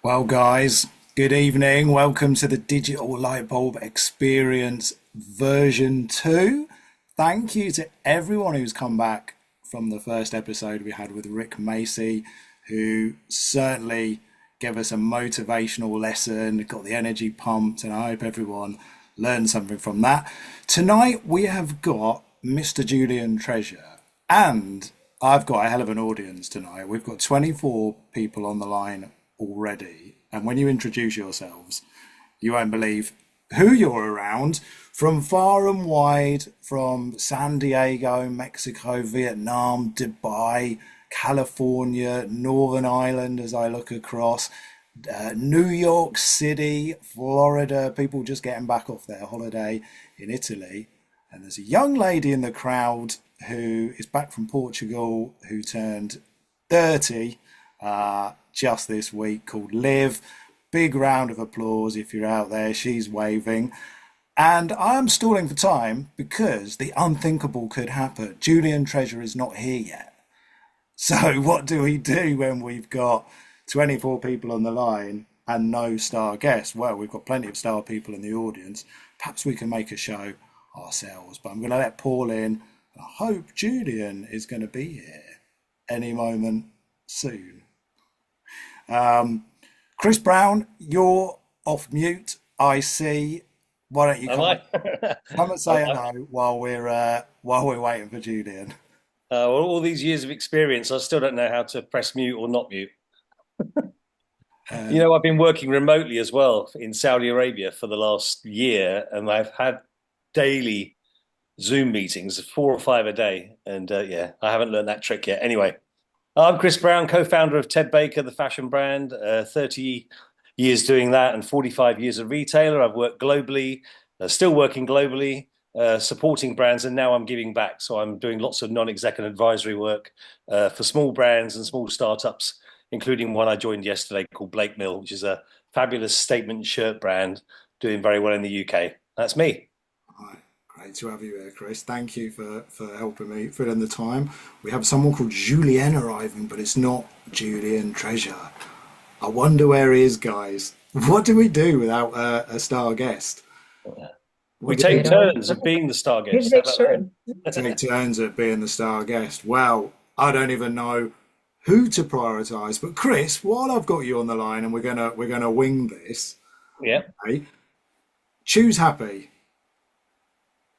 Well, guys, good evening. Welcome to the Digital Lightbulb Experience version 2. Thank you to everyone who's come back from the first episode we had with Rick Macy, who certainly gave us a motivational lesson, got the energy pumped, and I hope everyone learned something from that. Tonight we have got Mr. Julian Treasure, and I've got a hell of an audience tonight. We've got 24 people on the line already. And when you introduce yourselves, you won't believe who you're around from far and wide, from San Diego, Mexico, Vietnam, Dubai, California, Northern Ireland as I look across, New York City, Florida, people just getting back off their holiday in Italy. And there's a young lady in the crowd who is back from Portugal who turned 30 just this week, called Liv. Big round of applause if you're out there. She's waving. And I am stalling for time because the unthinkable could happen. Julian Treasure is not here yet. So what do we do when we've got 24 people on the line and no star guest? Well, we've got plenty of star people in the audience. Perhaps we can make a show ourselves. But I'm going to let Paul in. I hope Julian is going to be here any moment soon. Chris Brown, you're off mute, I see. Why don't you Am I? come and say hello while we're waiting for Julian? Well, all these years of experience, I still don't know how to press mute or not mute. Um, I've been working remotely as well in Saudi Arabia for the last year, and I've had daily Zoom meetings, 4 or 5 a day. And yeah, I haven't learned that trick yet. Anyway, I'm Chris Brown, co-founder of Ted Baker, the fashion brand. 30 years doing that and 45 years a retailer. I've worked globally, still working globally, supporting brands, and now I'm giving back. So I'm doing lots of non-exec and advisory work for small brands and small startups, including one I joined yesterday called Blake Mill, which is a fabulous statement shirt brand doing very well in the UK. That's me. Hi, great to have you here, Chris. Thank you for helping me fill in the time. We have someone called Julien arriving, but it's not Julian Treasure. I wonder where he is, guys. What do we do without a star guest? We We take do turns of being the star Need to guest. How make about certain. take turns at being the star guest. Well, I don't even know who to prioritize. But Chris, while I've got you on the line and we're gonna wing this, that? Yeah. okay, choose happy.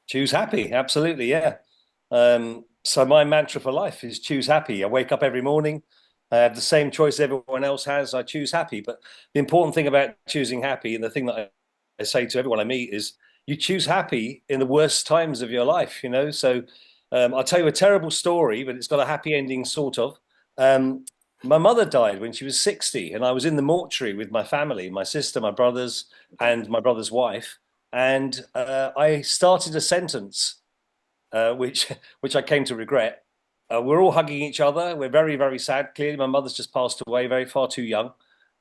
Choose happy, absolutely, yeah. So my mantra for life is choose happy. I wake up every morning. I have the same choice everyone else has. I choose happy. But the important thing about choosing happy, and the thing that I say to everyone I meet is, you choose happy in the worst times of your life. So I'll tell you a terrible story, but it's got a happy ending, sort of. Um, my mother died when she was 60, and I was in the mortuary with my family, my sister, my brothers, and my brother's wife. And I started a sentence, which which I came to regret. We're all hugging each other. We're very, very sad. Clearly, my mother's just passed away, very far too young.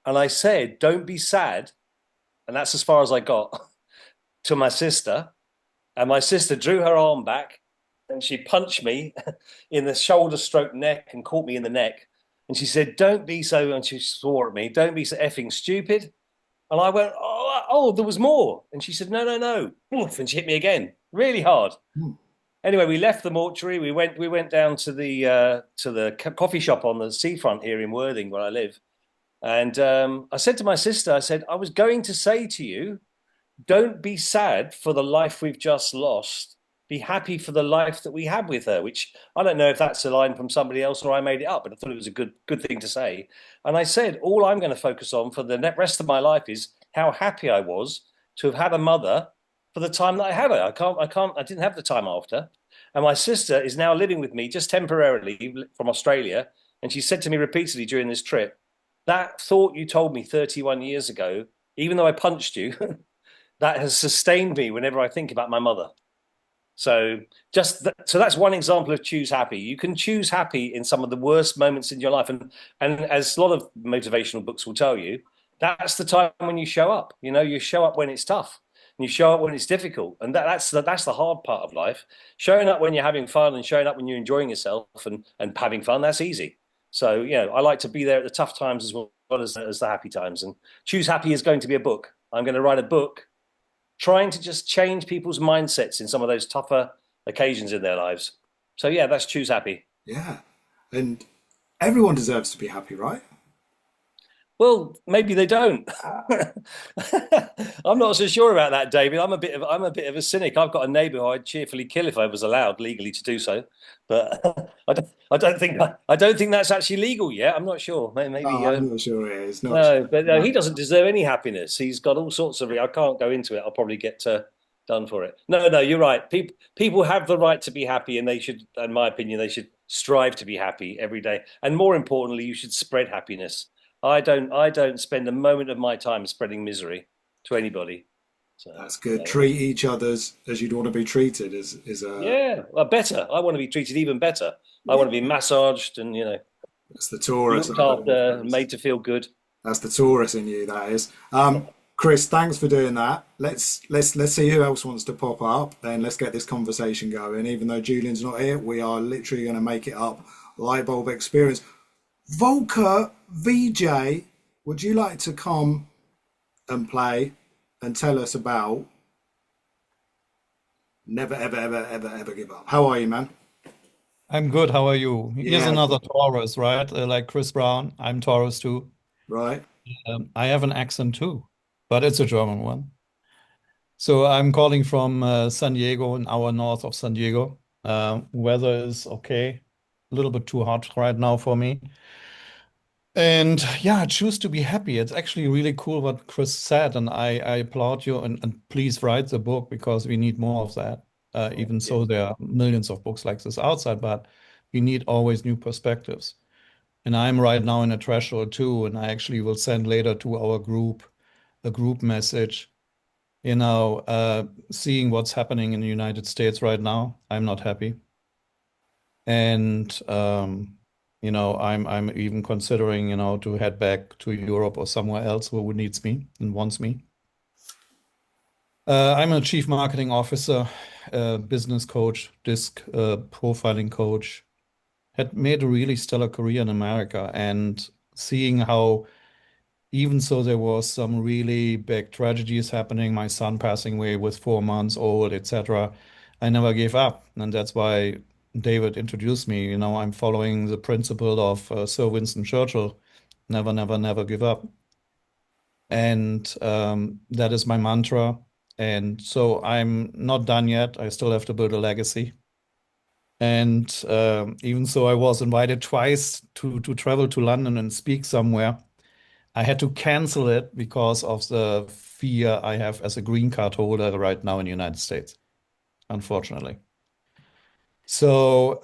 And I said, "Don't be sad," and that's as far as I got to my sister. And my sister drew her arm back, and she punched me in the shoulder, stroke neck, and caught me in the neck. And she said, "Don't be so," and she swore at me, "Don't be so effing stupid." And I went, oh, there was more. And she said, "No, no, no." Oof, and she hit me again, really hard. Hmm. Anyway, we left the mortuary. We went down to the coffee shop on the seafront here in Worthing, where I live. And I said to my sister, I said, "I was going to say to you, don't be sad for the life we've just lost. Be happy for the life that we had with her," which I don't know if that's a line from somebody else or I made it up, but I thought it was a good thing to say. And I said, all I'm going to focus on for the rest of my life is how happy I was to have had a mother for the time that I had her. I didn't have the time after. And my sister is now living with me just temporarily from Australia. And she said to me repeatedly during this trip, "That thought you told me 31 years ago, even though I punched you, that has sustained me whenever I think about my mother." So so that's one example of choose happy. You can choose happy in some of the worst moments in your life, and as a lot of motivational books will tell you, that's the time when you show up. You show up when it's tough, and you show up when it's difficult, and that's the hard part of life. Showing up when you're having fun and showing up when you're enjoying yourself and having fun, that's easy. So I like to be there at the tough times as well as the happy times. And Choose Happy is going to be a book. I'm going to write a book trying to just change people's mindsets in some of those tougher occasions in their lives. So yeah, that's Choose Happy. Yeah. And everyone deserves to be happy, right? Well, maybe they don't. I'm not so sure about that, David. I'm a bit of a cynic. I've got a neighbour who I'd cheerfully kill if I was allowed legally to do so, but I don't think that's actually legal yet. I'm not sure. Maybe Oh, I'm not sure it is. Not sure. no, but no, he doesn't deserve any happiness. He's got all sorts of. I can't go into it. I'll probably get done for it. No, no, you're right. People have the right to be happy, and they should, in my opinion, they should strive to be happy every day. And more importantly, you should spread happiness. I don't spend a moment of my time spreading misery to anybody. So That's good. Treat each others as you'd want to be treated is a yeah, well, better. I want to be treated even better. I yeah. want to be massaged and That's the Taurus. looked after, made to feel good. That's the Taurus in you. That is. Chris, thanks for doing that. Let's see who else wants to pop up. Then let's get this conversation going. Even though Julian's not here, we are literally going to make it up. Lightbulb Experience. Volker VJ, would you like to come and play and tell us about Never Ever Ever Ever Ever Give Up? How are you, man? I'm good. How are you? Here's Yeah, another Taurus, right? Like Chris Brown. I'm Taurus too. right. I have an accent too, but it's a German one. So I'm calling from San Diego, an hour north of San Diego. Weather is okay, a little bit too hot right now for me. And yeah, choose to be happy. It's actually really cool what Chris said, and I applaud you. And please write the book because we need more of that. Even Yeah. so, there are millions of books like this outside, but we need always new perspectives. And I'm right now in a threshold too, and I actually will send later to our group a group message. Seeing what's happening in the United States right now, I'm not happy. And I'm even considering, to head back to Europe or somewhere else who needs me and wants me. I'm a chief marketing officer, business coach, disc profiling coach. Had made a really stellar career in America, and seeing how even so there was some really big tragedies happening, my son passing away with 4 months old, etc. I never gave up, and that's why David introduced me. I'm following the principle of Sir Winston Churchill, never, never, never give up, and that is my mantra. And so I'm not done yet. I still have to build a legacy. And even so, I was invited twice to travel to London and speak somewhere. I had to cancel it because of the fear I have as a green card holder right now in the United States, unfortunately. So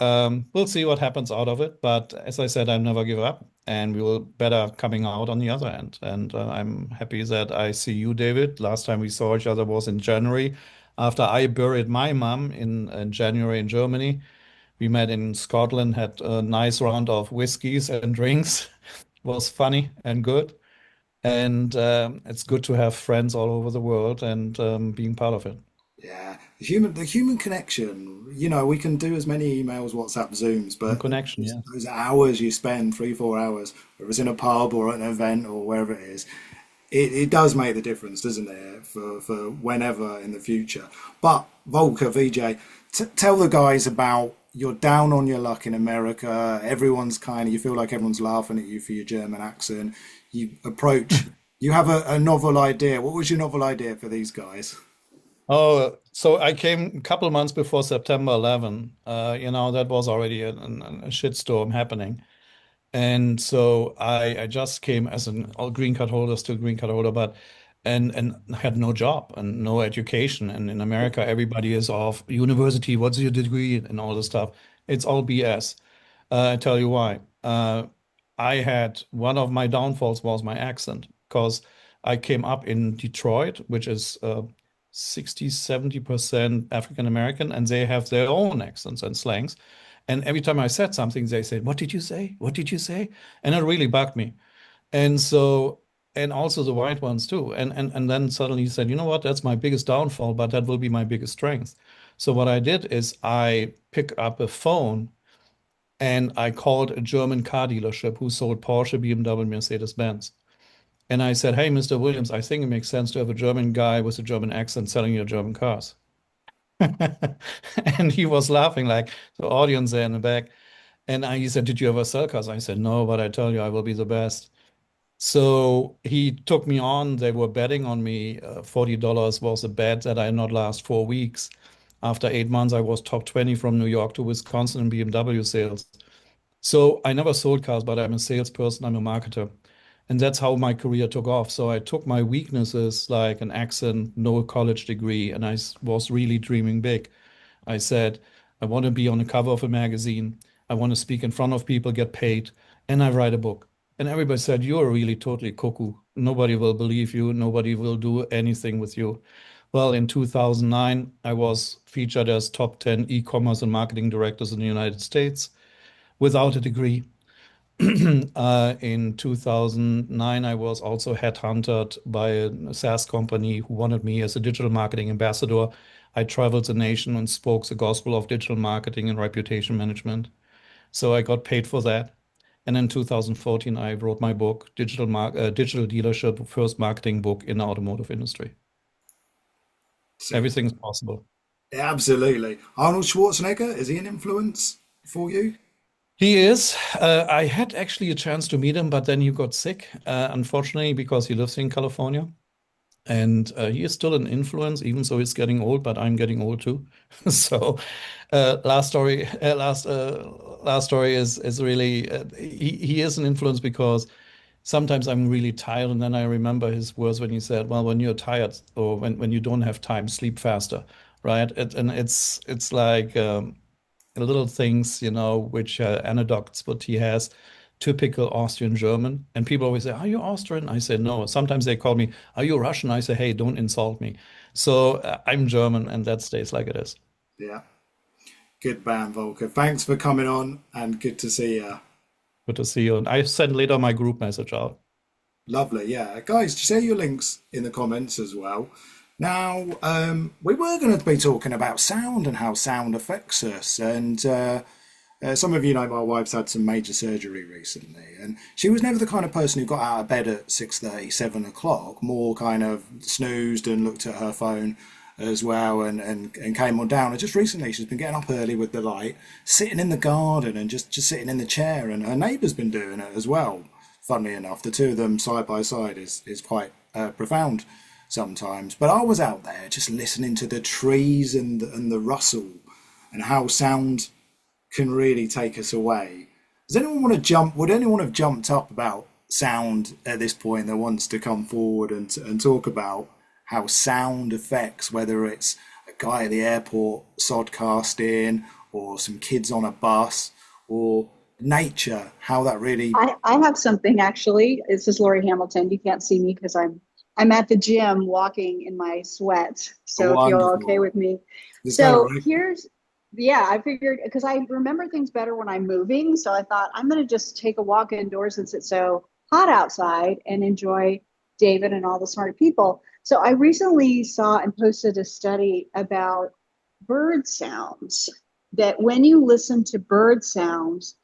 we'll see what happens out of it. But as I said, I never give up, and we will better coming out on the other end. And I'm happy that I see you, David. Last time we saw each other was in January, after I buried my mom in January in Germany. We met in Scotland, had a nice round of whiskeys and drinks. Was funny and good. And it's good to have friends all over the world and being part of it. Yeah, the human connection. We can do as many emails, WhatsApp, Zooms, And but connection, yeah. those hours you spend, 3, 4 hours, whether it's in a pub or at an event or wherever it is, it does make the difference, doesn't it, for whenever in the future. But Volker, VJ, tell the guys about you're down on your luck in America. You feel like everyone's laughing at you for your German accent. You approach, you have a novel idea. What was your novel idea for these guys? Oh, so I came a couple months before September 11. That was already a shitstorm happening. And so I just came as an all green card holder, still green card holder, but and had no job and no education. And in America, everybody is off university. What's your degree and all this stuff? It's all BS. I tell you why. I had one of my downfalls was my accent because I came up in Detroit, which is 60, 70% African American, and they have their own accents and slangs. And every time I said something, they said, "What did you say? What did you say?" And it really bugged me. And so, and also the white ones too. And then suddenly he said, "You know what? That's my biggest downfall, but that will be my biggest strength." So what I did is I picked up a phone and I called a German car dealership who sold Porsche, BMW, Mercedes-Benz. And I said, hey, Mr. Williams, I think it makes sense to have a German guy with a German accent selling you German cars. And he was laughing like the audience there in the back. And he said, did you ever sell cars? I said, no, but I tell you, I will be the best. So he took me on. They were betting on me. $40 was a bet that I not last 4 weeks. After 8 months, I was top 20 from New York to Wisconsin in BMW sales. So I never sold cars, but I'm a salesperson, I'm a marketer. And that's how my career took off. So I took my weaknesses like an accent, no college degree, and was really dreaming big. I said, I want to be on the cover of a magazine. I want to speak in front of people, get paid, and I write a book. And everybody said, you're really totally cuckoo. Nobody will believe you. Nobody will do anything with you. Well, in 2009, I was featured as top 10 e-commerce and marketing directors in the United States without a degree. In 2009, I was also headhunted by a SaaS company who wanted me as a digital marketing ambassador. I traveled the nation and spoke the gospel of digital marketing and reputation management. So I got paid for that. And in 2014, I wrote my book, Digital Dealership, first marketing book in the automotive industry. Super. Everything's possible. Absolutely. Arnold Schwarzenegger, is he an influence for you? He is. I had actually a chance to meet him, but then he got sick, unfortunately, because he lives in California. And he is still an influence, even though he's getting old, but I'm getting old too. So, last story is really he is an influence because sometimes I'm really tired, and then I remember his words when he said, "Well, when you're tired or when you don't have time, sleep faster." Right? And it's like little things, which anecdotes, but he has typical Austrian German. And people always say, are you Austrian? I say, no. Sometimes they call me, are you Russian? I say, hey, don't insult me. So I'm German, and that stays like it is. Yeah. Good man, Volker. Thanks for coming on and good to see you. Good to see you. And I send later my group message out. Lovely. Yeah. Guys, share your links in the comments as well. Now, we were going to be talking about sound and how sound affects us. And some of you know my wife's had some major surgery recently. And she was never the kind of person who got out of bed at 6:30, 7 o'clock, more kind of snoozed and looked at her phone as well and came on down. And just recently, she's been getting up early with the light, sitting in the garden and just sitting in the chair. And her neighbour's been doing it as well. Funnily enough, the two of them side by side is quite profound sometimes. But I was out there just listening to the trees and the rustle and how sound can really take us away. Does anyone want to jump? Would anyone have jumped up about sound at this point that wants to come forward and talk about how sound affects, whether it's a guy at the airport sodcasting or some kids on a bus or nature, how that really... I have something actually. This is Lori Hamilton. You can't see me because I'm at the gym walking in my sweat. So if you're okay with me. So I figured because I remember things better when I'm moving. So I thought I'm going to just take a walk indoors since it's so hot outside and enjoy David and all the smart people. So I recently saw and posted a study about bird sounds, that when you listen to bird sounds,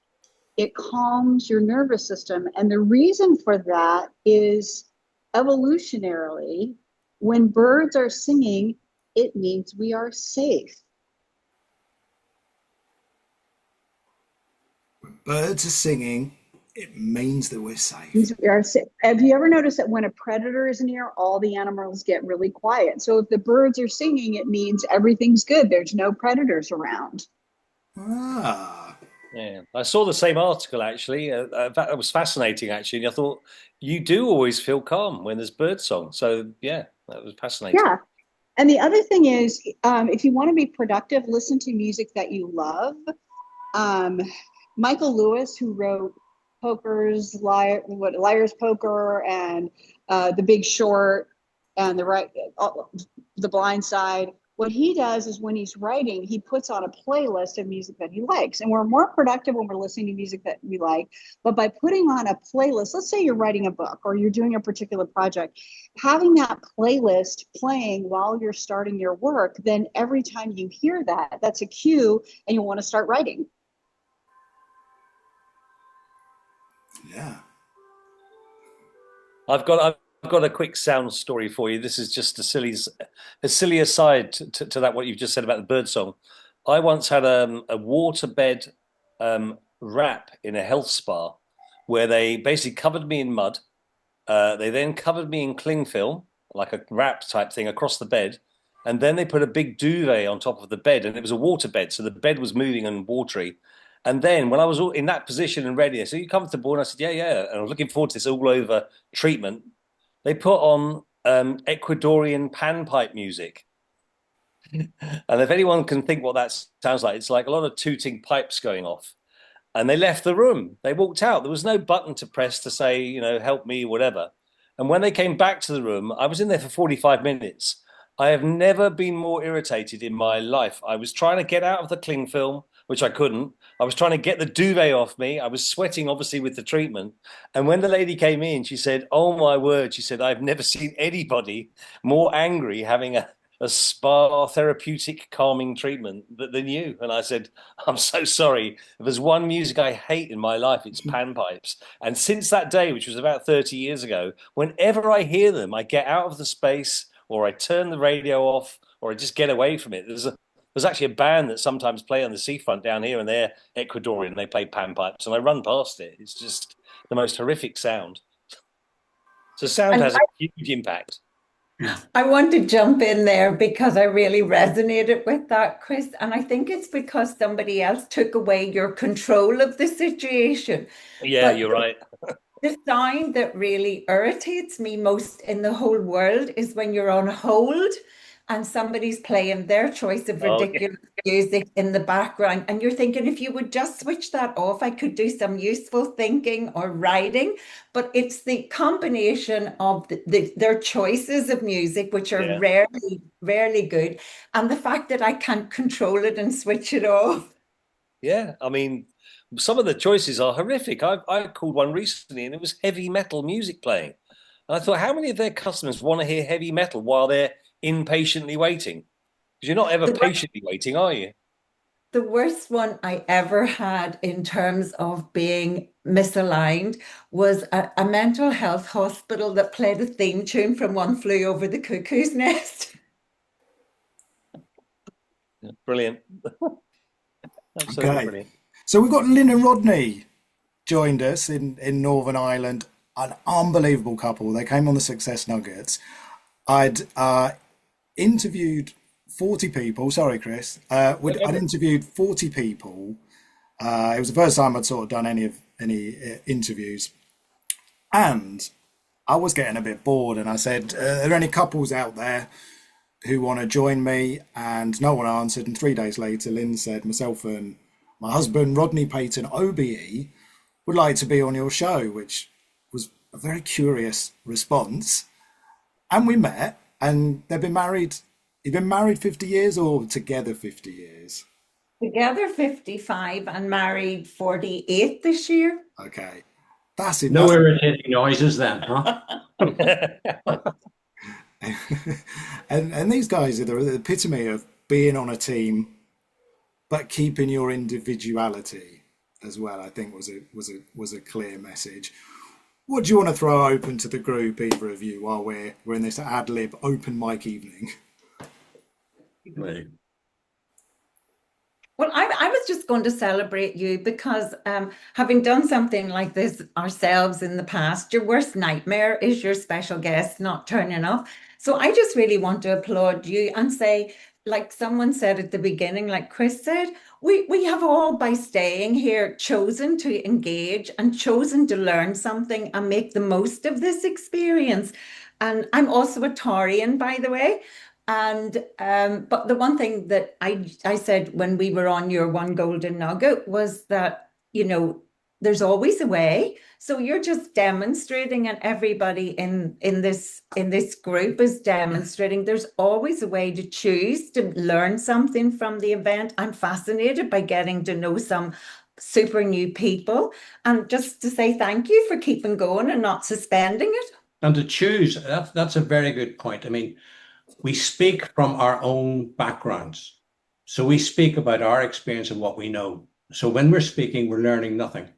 it calms your nervous system. And the reason for that is evolutionarily, when birds are singing, it means we are safe. When birds are singing, it means that we're safe. We are safe. Have you ever noticed that when a predator is near, all the animals get really quiet? So if the birds are singing, it means everything's good. There's no predators around. Ah. Yeah, I saw the same article actually. That was fascinating actually. I thought you do always feel calm when there's birdsong. So yeah, that was fascinating. Yeah. And the other thing is, if you want to be productive, listen to music that you love. Michael Lewis, who wrote Liar's Poker and The Big Short and The Blind Side. What he does is when he's writing, he puts on a playlist of music that he likes. And we're more productive when we're listening to music that we like. But by putting on a playlist, let's say you're writing a book or you're doing a particular project, having that playlist playing while you're starting your work, then every time you hear that, that's a cue and you'll want to start writing. Yeah. I've got a quick sound story for you. This is just a silly aside to that what you've just said about the bird song. I once had a waterbed wrap in a health spa where they basically covered me in mud. They then covered me in cling film, like a wrap type thing across the bed. And then they put a big duvet on top of the bed, and it was a water bed. So the bed was moving and watery. And then when I was all in that position and ready, I said, "Are you comfortable?" And I said, "Yeah, yeah." And I was looking forward to this all over treatment. They put on Ecuadorian panpipe music. And if anyone can think what that sounds like, it's like a lot of tooting pipes going off. And they left the room. They walked out. There was no button to press to say, you know, help me, whatever. And when they came back to the room, I was in there for 45 minutes. I have never been more irritated in my life. I was trying to get out of the cling film, which I couldn't. I was trying to get the duvet off me. I was sweating, obviously, with the treatment. And when the lady came in, she said, "Oh, my word," she said, "I've never seen anybody more angry having a spa therapeutic calming treatment than you." And I said, "I'm so sorry. If there's one music I hate in my life, it's panpipes." And since that day, which was about 30 years ago, whenever I hear them, I get out of the space, or I turn the radio off, or I just get away from it. There's actually a band that sometimes play on the seafront down here, and they're Ecuadorian. They play panpipes, and I run past it. It's just the most horrific sound. So sound has a huge impact. I want to jump in there because I really resonated with that, Chris. And I think it's because somebody else took away your control of the situation. Yeah, you're right. The sound that really irritates me most in the whole world is when you're on hold and somebody's playing their choice of ridiculous music in the background. And you're thinking, if you would just switch that off, I could do some useful thinking or writing. But it's the combination of their choices of music, which are rarely good, and the fact that I can't control it and switch it off. Yeah, I mean, some of the choices are horrific. I called one recently and it was heavy metal music playing. And I thought, how many of their customers want to hear heavy metal while they're impatiently waiting? Because you're not ever patiently waiting, are you? The worst one I ever had in terms of being misaligned was a mental health hospital that played a theme tune from One Flew Over the Cuckoo's Nest. Brilliant. Absolutely brilliant. So we've got Lynn and Rodney joined us in Northern Ireland, an unbelievable couple. They came on the Success Nuggets. I'd interviewed 40 people. Sorry, Chris. I'd interviewed 40 people. It was the first time I'd sort of done any interviews, and I was getting a bit bored. And I said, "Are there any couples out there who want to join me?" And no one answered. And 3 days later, Lynn said, "Myself and my husband, Rodney Payton, OBE, would like to be on your show," which was a very curious response. And we met, and they've been married. You've been married 50 years or together 50 years? Together 55 and married 48 this year. Okay. That's it. No irritating noises then, huh? and these guys are the epitome of being on a team, but keeping your individuality as well. I think was a clear message. What do you want to throw open to the group, either of you, while we're in this ad lib open mic evening? Right. Well, I was just going to celebrate you because having done something like this ourselves in the past, your worst nightmare is your special guest not turning up. So I just really want to applaud you and say, like someone said at the beginning, like Chris said, we have all, by staying here, chosen to engage and chosen to learn something and make the most of this experience. And I'm also a Taurian, by the way. And but the one thing that I said when we were on your One Golden Nugget was that, you know, there's always a way. So you're just demonstrating, and everybody in this group is demonstrating there's always a way to choose to learn something from the event. I'm fascinated by getting to know some super new people, and just to say thank you for keeping going and not suspending it. And to choose, that's a very good point. I mean, we speak from our own backgrounds. So we speak about our experience and what we know. So when we're speaking, we're learning nothing.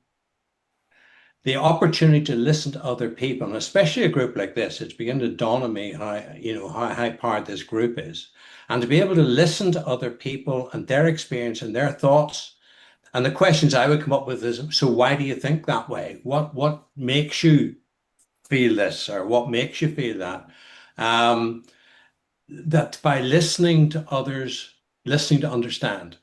the opportunity to listen to other people, and especially a group like this, it's beginning to dawn on me how, how high powered this group is. And to be able to listen to other people and their experience and their thoughts. And the questions I would come up with is, so why do you think that way? What makes you feel this, or what makes you feel that? That by listening to others, listening to understand.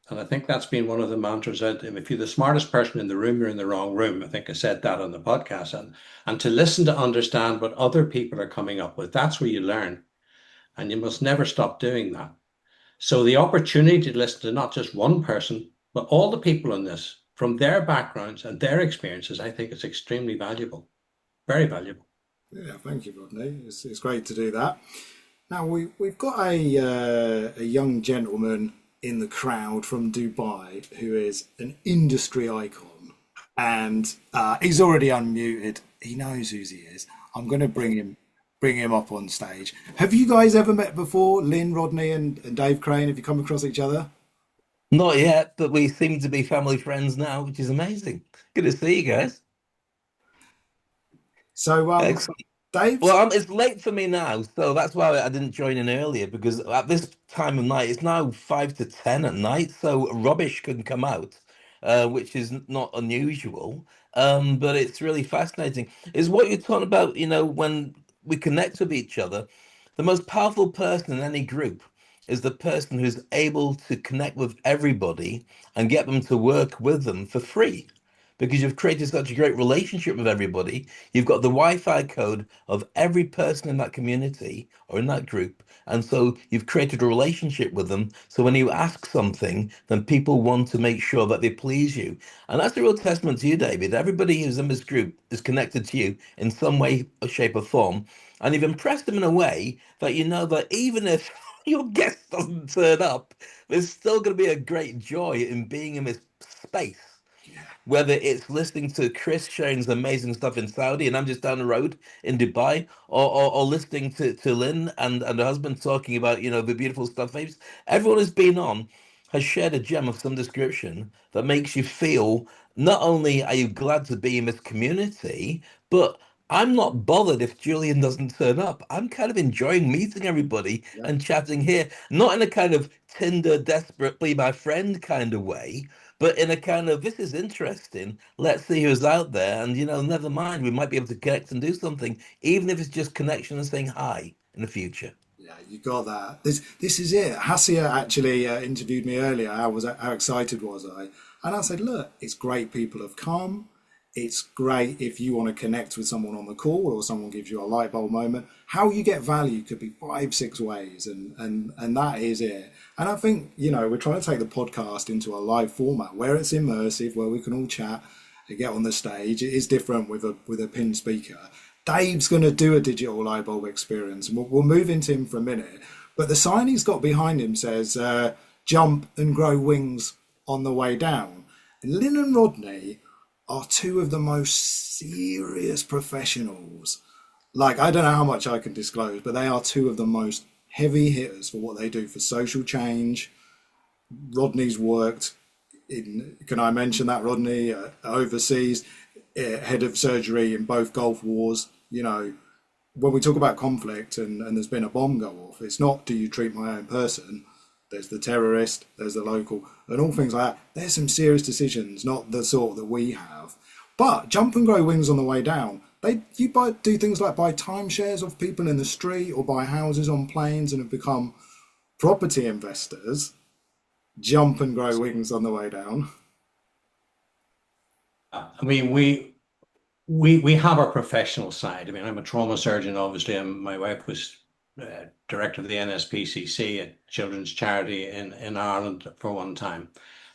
And I think that's been one of the mantras that if you're the smartest person in the room, you're in the wrong room. I think I said that on the podcast. And to listen to understand what other people are coming up with, that's where you learn. And you must never stop doing that. So the opportunity to listen to not just one person, but all the people in this, from their backgrounds and their experiences, I think is extremely valuable. Very valuable. Yeah, thank you, Rodney. It's great to do that. Now we've got a young gentleman in the crowd from Dubai who is an industry icon, and he's already unmuted. He knows who he is. I'm going to bring him up on stage. Have you guys ever met before, Lynn, Rodney, and Dave Crane? Have you come across each other? Not yet, but we seem to be family friends now, which is amazing. Good to see you guys. So, Excellent. Dave? Well, it's late for me now, so that's why I didn't join in earlier, because at this time of night, it's now 5 to 10 at night, so rubbish can come out, which is not unusual. But it's really fascinating. Is what you're talking about, when we connect with each other, the most powerful person in any group is the person who's able to connect with everybody and get them to work with them for free. Because you've created such a great relationship with everybody. You've got the Wi-Fi code of every person in that community or in that group. And so you've created a relationship with them. So when you ask something, then people want to make sure that they please you. And that's a real testament to you, David. Everybody who's in this group is connected to you in some way, or shape, or form. And you've impressed them in a way that you know that even if your guest doesn't turn up, there's still going to be a great joy in being in this space. Whether it's listening to Chris sharing some amazing stuff in Saudi and I'm just down the road in Dubai, or listening to Lynn and her husband talking about, the beautiful stuff. Everyone who's been on has shared a gem of some description that makes you feel not only are you glad to be in this community, but I'm not bothered if Julian doesn't turn up. I'm kind of enjoying meeting everybody and chatting here, not in a kind of Tinder, desperate, be my friend kind of way, but in a kind of, this is interesting, let's see who's out there, and never mind, we might be able to connect and do something, even if it's just connection and saying hi in the future. Yeah, you got that. This is it. Hasia actually interviewed me earlier. How excited was I? And I said, look, it's great people have come. It's great if you want to connect with someone on the call or someone gives you a light bulb moment. How you get value could be 5-6 ways, and that is it. And I think, we're trying to take the podcast into a live format where it's immersive, where we can all chat and get on the stage. It is different with a pinned speaker. Dave's going to do a digital lightbulb experience, and we'll move into him for a minute. But the sign he's got behind him says, jump and grow wings on the way down. And Lynn and Rodney are two of the most serious professionals. Like, I don't know how much I can disclose, but they are two of the most heavy hitters for what they do for social change. Rodney's worked in, can I mention that, Rodney, overseas, head of surgery in both Gulf Wars. When we talk about conflict and there's been a bomb go off, it's not, do you treat my own person? There's the terrorist, there's the local, and all things like that. There's some serious decisions, not the sort that we have. But jump and grow wings on the way down. You do things like buy timeshares of people in the street or buy houses on planes and have become property investors. Jump and grow wings on the way down. I mean, we have our professional side. I mean, I'm a trauma surgeon, obviously, and my wife was director of the NSPCC, a children's charity in Ireland for one time.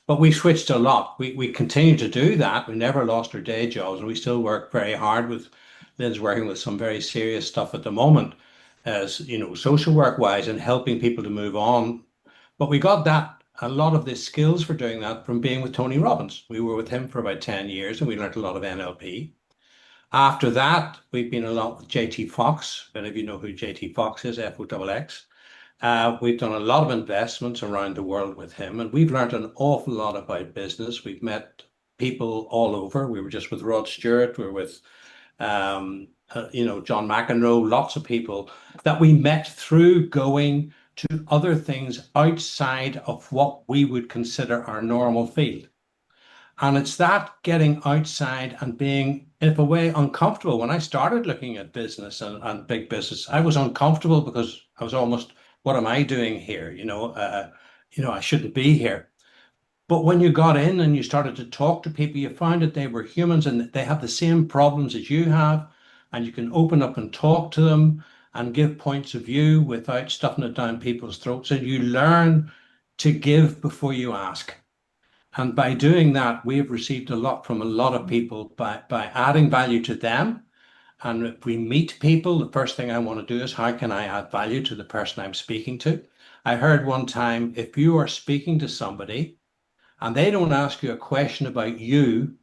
But we switched a lot. We continue to do that. We never lost our day jobs, and we still work very hard with Lynn's working with some very serious stuff at the moment, as social work wise, and helping people to move on. But we got a lot of the skills for doing that from being with Tony Robbins. We were with him for about 10 years, and we learned a lot of NLP. After that, we've been a lot with JT Fox. Many of you know who JT Fox is, FOXX. We've done a lot of investments around the world with him, and we've learned an awful lot about business. We've met people all over. We were just with Rod Stewart. We were with, John McEnroe, lots of people that we met through going to other things outside of what we would consider our normal field. And it's that getting outside and being, in a way, uncomfortable. When I started looking at business and big business, I was uncomfortable because I was almost, what am I doing here? I shouldn't be here. But when you got in and you started to talk to people, you found that they were humans and they have the same problems as you have. And you can open up and talk to them and give points of view without stuffing it down people's throats. And you learn to give before you ask. And by doing that, we have received a lot from a lot of people by adding value to them. And if we meet people, the first thing I want to do is, how can I add value to the person I'm speaking to? I heard one time, if you are speaking to somebody and they don't ask you a question about you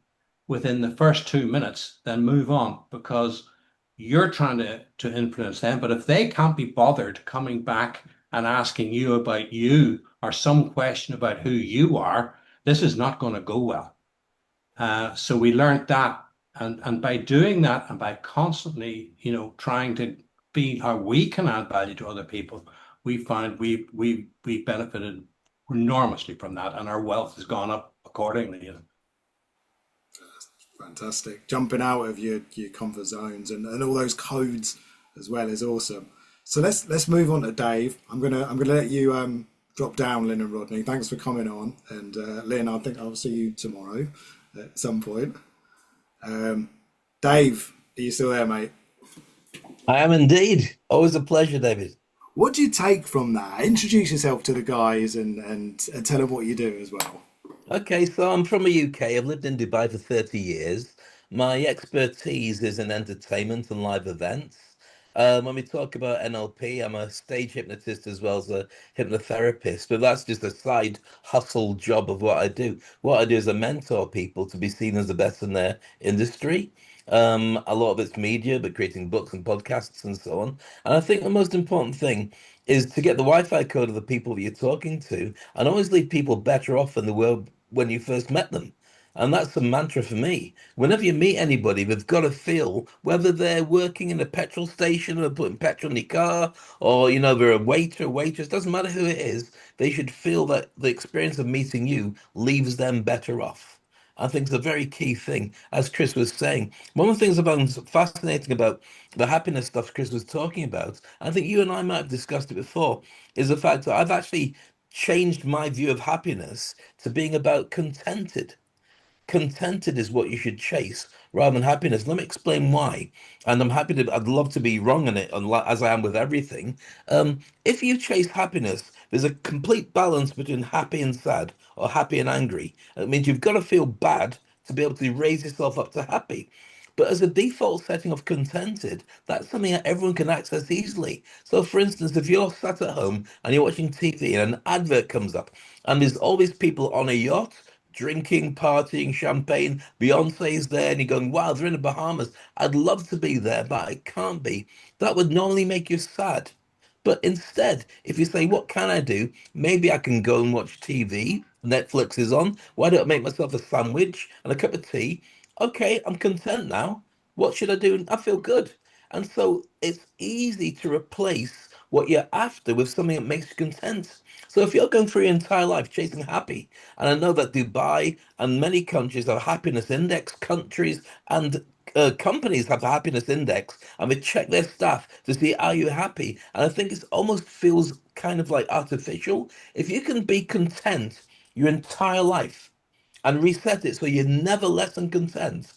within the first 2 minutes, then move on, because you're trying to influence them. But if they can't be bothered coming back and asking you about you or some question about who you are, this is not going to go well. So we learned that, and by doing that and by constantly, trying to be how we can add value to other people, we found we benefited enormously from that, and our wealth has gone up accordingly. Fantastic. Jumping out of your comfort zones and all those codes as well is awesome. So let's move on to Dave. I'm gonna let you drop down, Lynn and Rodney. Thanks for coming on. And Lynn, I think I'll see you tomorrow at some point. Dave, are you still there, mate? I am indeed. Always a pleasure, David. What do you take from that? Introduce yourself to the guys and tell them what you do as well. Okay, so I'm from the UK. I've lived in Dubai for 30 years. My expertise is in entertainment and live events. When we talk about NLP, I'm a stage hypnotist as well as a hypnotherapist, but that's just a side hustle job of what I do. What I do is I mentor people to be seen as the best in their industry. A lot of it's media, but creating books and podcasts and so on. And I think the most important thing is to get the Wi-Fi code of the people that you're talking to, and always leave people better off than they were when you first met them. And that's a mantra for me. Whenever you meet anybody, they've got to feel, whether they're working in a petrol station or putting petrol in your car, or they're a waiter, a waitress, doesn't matter who it is, they should feel that the experience of meeting you leaves them better off. I think it's a very key thing, as Chris was saying. One of the things I found fascinating about the happiness stuff Chris was talking about, I think you and I might have discussed it before, is the fact that I've actually changed my view of happiness to being about contented. Contented is what you should chase rather than happiness. Let me explain why. And I'd love to be wrong in it, as I am with everything. If you chase happiness, there's a complete balance between happy and sad or happy and angry. It means you've got to feel bad to be able to raise yourself up to happy. But as a default setting of contented, that's something that everyone can access easily. So, for instance, if you're sat at home and you're watching TV and an advert comes up, and there's all these people on a yacht drinking, partying, champagne, Beyonce's there, and you're going, wow, they're in the Bahamas. I'd love to be there, but I can't be. That would normally make you sad. But instead, if you say, what can I do? Maybe I can go and watch TV. Netflix is on. Why don't I make myself a sandwich and a cup of tea? Okay, I'm content now. What should I do? I feel good. And so it's easy to replace what you're after with something that makes you content. So if you're going through your entire life chasing happy, and I know that Dubai and many countries have happiness index, countries and companies have a happiness index, and they check their staff to see, are you happy? And I think it almost feels kind of like artificial. If you can be content your entire life and reset it so you're never less than content,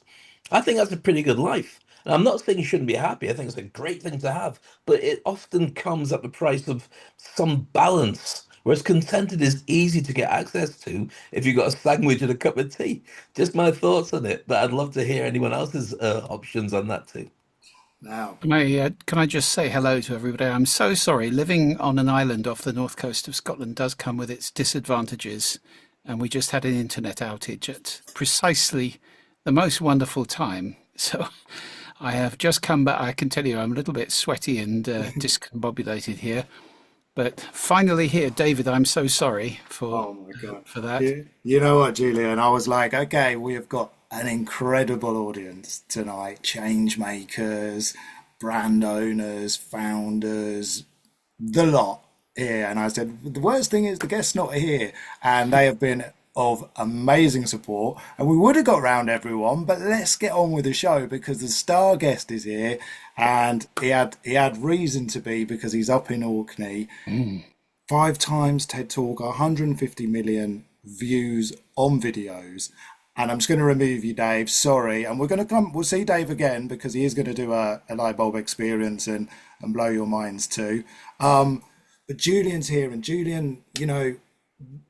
I think that's a pretty good life. And I'm not saying you shouldn't be happy. I think it's a great thing to have, but it often comes at the price of some balance. Whereas contented is easy to get access to if you've got a sandwich and a cup of tea. Just my thoughts on it, but I'd love to hear anyone else's options on that too. Now, can I just say hello to everybody? I'm so sorry. Living on an island off the north coast of Scotland does come with its disadvantages, and we just had an internet outage at precisely the most wonderful time. So I have just come back. I can tell you I'm a little bit sweaty and discombobulated here. But finally here, David, I'm so sorry Oh my God. for that. You know what, Julian? I was like, okay, we have got an incredible audience tonight. Change makers, brand owners, founders, the lot here. And I said, the worst thing is the guests not here. And they have been of amazing support. And we would have got round everyone, but let's get on with the show because the star guest is here. And he had reason to be because he's up in Orkney. 5 times TED Talk, 150 million views on videos. And I'm just going to remove you, Dave. Sorry. And we'll see Dave again because he is going to do a light bulb experience and blow your minds too. But Julian's here, and Julian, you know,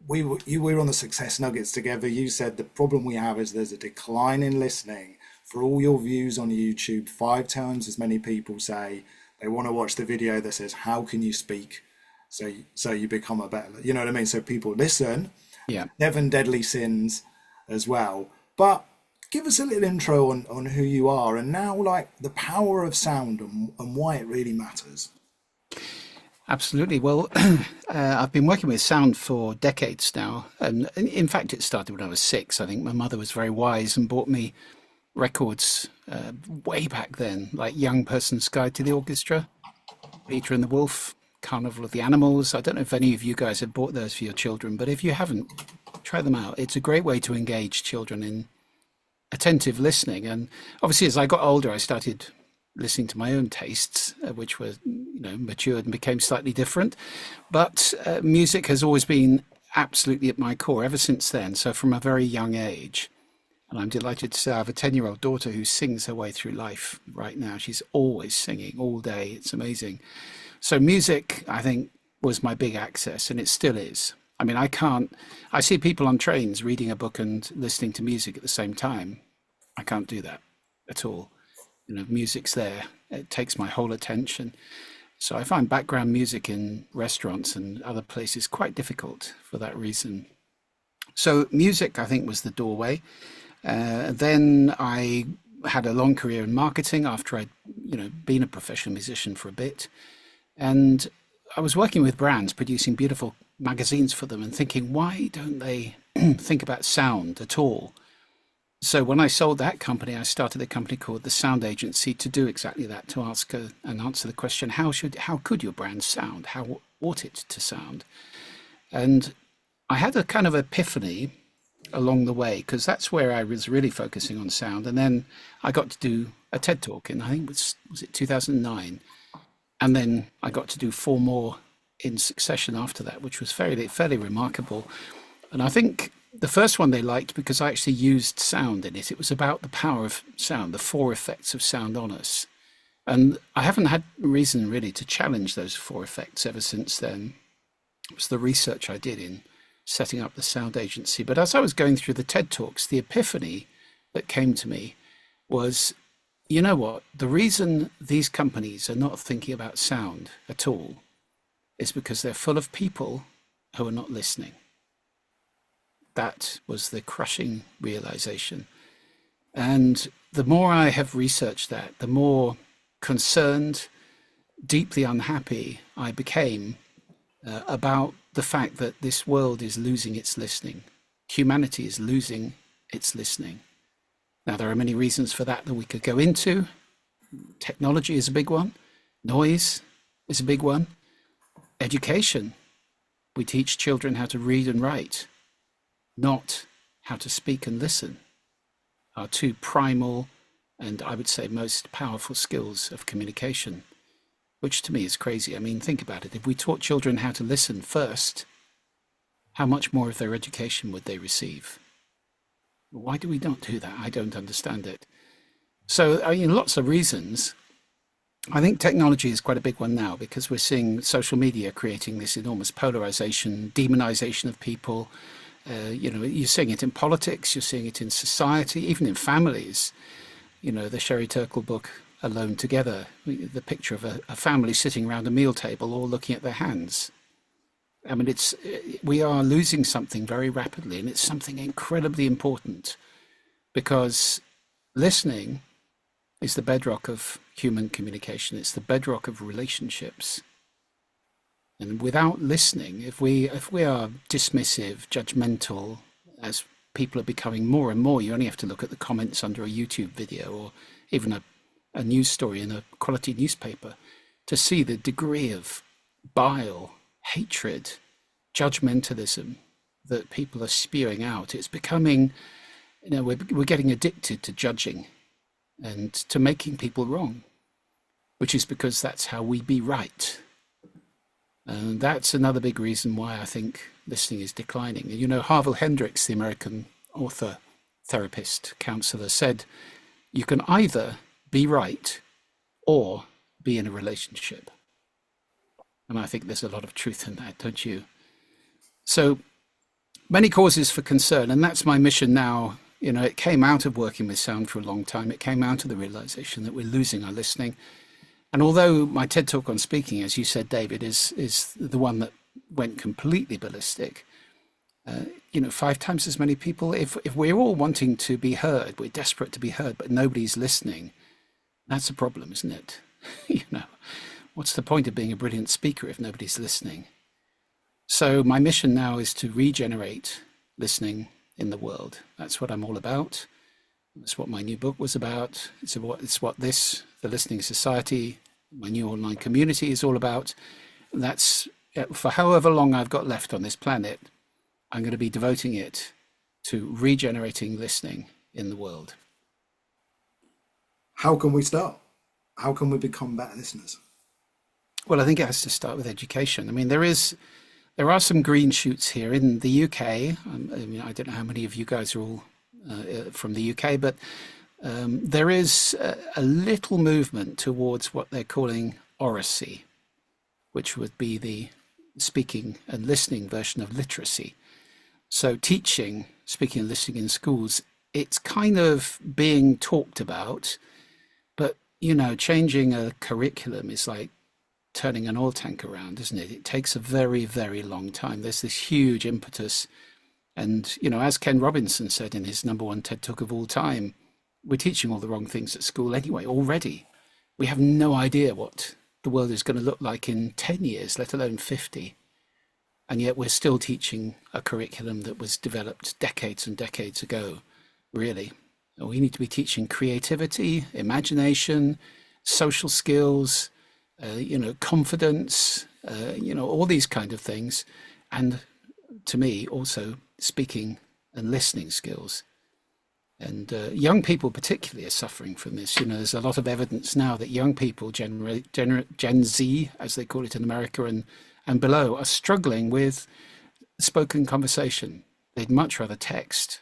we were on the Success Nuggets together. You said the problem we have is there's a decline in listening. For all your views on YouTube, 5 times as many people say they want to watch the video that says, how can you speak so you become a better, you know what I mean? So people listen. Yeah. 7 deadly sins as well. But give us a little intro on who you are and now like the power of sound and why it really matters. Absolutely. Well, I've been working with sound for decades now. And in fact, it started when I was 6. I think my mother was very wise and bought me records way back then, like Young Person's Guide to the Orchestra, Peter and the Wolf, Carnival of the Animals. I don't know if any of you guys have bought those for your children, but if you haven't, try them out. It's a great way to engage children in attentive listening. And obviously, as I got older, I started listening to my own tastes, which were, you know, matured and became slightly different. But music has always been absolutely at my core ever since then. So from a very young age. And I'm delighted to say I have a 10-year-old daughter who sings her way through life right now. She's always singing all day. It's amazing. So music, I think, was my big access, and it still is. I mean, I see people on trains reading a book and listening to music at the same time. I can't do that at all. You know, music's there. It takes my whole attention. So I find background music in restaurants and other places quite difficult for that reason. So music, I think, was the doorway. Then I had a long career in marketing after I'd, you know, been a professional musician for a bit. And I was working with brands, producing beautiful magazines for them and thinking, why don't they think about sound at all? So when I sold that company, I started a company called the Sound Agency to do exactly that, to ask and answer the question, how could your brand sound? How ought it to sound? And I had a kind of epiphany along the way, because that's where I was really focusing on sound. And then I got to do a TED Talk in, I think was it 2009? And then I got to do 4 more in succession after that, which was fairly remarkable. And I think the first one they liked because I actually used sound in it. It was about the power of sound, the 4 effects of sound on us. And I haven't had reason really to challenge those 4 effects ever since then. It was the research I did in setting up the Sound Agency. But as I was going through the TED Talks, the epiphany that came to me was, you know what, the reason these companies are not thinking about sound at all is because they're full of people who are not listening. That was the crushing realization. And the more I have researched that, the more concerned, deeply unhappy I became about the fact that this world is losing its listening. Humanity is losing its listening. Now, there are many reasons for that we could go into. Technology is a big one. Noise is a big one. Education. We teach children how to read and write, not how to speak and listen. Our 2 primal and I would say most powerful skills of communication, which to me is crazy. I mean, think about it. If we taught children how to listen first, how much more of their education would they receive? Why do we not do that? I don't understand it. So, I mean, lots of reasons. I think technology is quite a big one now because we're seeing social media creating this enormous polarization, demonization of people. You know, you're seeing it in politics, you're seeing it in society, even in families. You know, the Sherry Turkle book, Alone Together, the picture of a family sitting around a meal table all looking at their hands. I mean, we are losing something very rapidly, and it's something incredibly important because listening is the bedrock of human communication. It's the bedrock of relationships. And without listening, if we are dismissive, judgmental, as people are becoming more and more, you only have to look at the comments under a YouTube video or even a news story in a quality newspaper to see the degree of bile, hatred, judgmentalism that people are spewing out. It's becoming, we're getting addicted to judging and to making people wrong, which is because that's how we be right. And that's another big reason why I think listening is declining. And Harville Hendricks, the American author, therapist, counselor, said, you can either be right or be in a relationship. And I think there's a lot of truth in that, don't you? So many causes for concern, and that's my mission now. It came out of working with sound for a long time. It came out of the realization that we're losing our listening. And although my TED Talk on speaking, as you said, David, is the one that went completely ballistic, 5 times as many people, if we're all wanting to be heard, we're desperate to be heard, but nobody's listening, that's a problem, isn't it? What's the point of being a brilliant speaker if nobody's listening? So my mission now is to regenerate listening in the world. That's what I'm all about. That's what my new book was about. It's what the Listening Society, my new online community, is all about. That's for however long I've got left on this planet, I'm going to be devoting it to regenerating listening in the world. How can we start? How can we become better listeners? Well, I think it has to start with education. I mean, there are some green shoots here in the UK. I don't know how many of you guys are all from the UK, but there is a little movement towards what they're calling oracy, which would be the speaking and listening version of literacy. So teaching, speaking and listening in schools, it's kind of being talked about, but, changing a curriculum is like turning an oil tank around, isn't it? It takes a very, very long time. There's this huge impetus. And, as Ken Robinson said in his #1 TED Talk of all time, we're teaching all the wrong things at school anyway, already. We have no idea what the world is going to look like in 10 years, let alone 50. And yet we're still teaching a curriculum that was developed decades and decades ago, really. We need to be teaching creativity, imagination, social skills, confidence, all these kind of things. And to me, also speaking and listening skills. And young people particularly are suffering from this. There's a lot of evidence now that young people, Gen Z, as they call it in America and below, are struggling with spoken conversation. They'd much rather text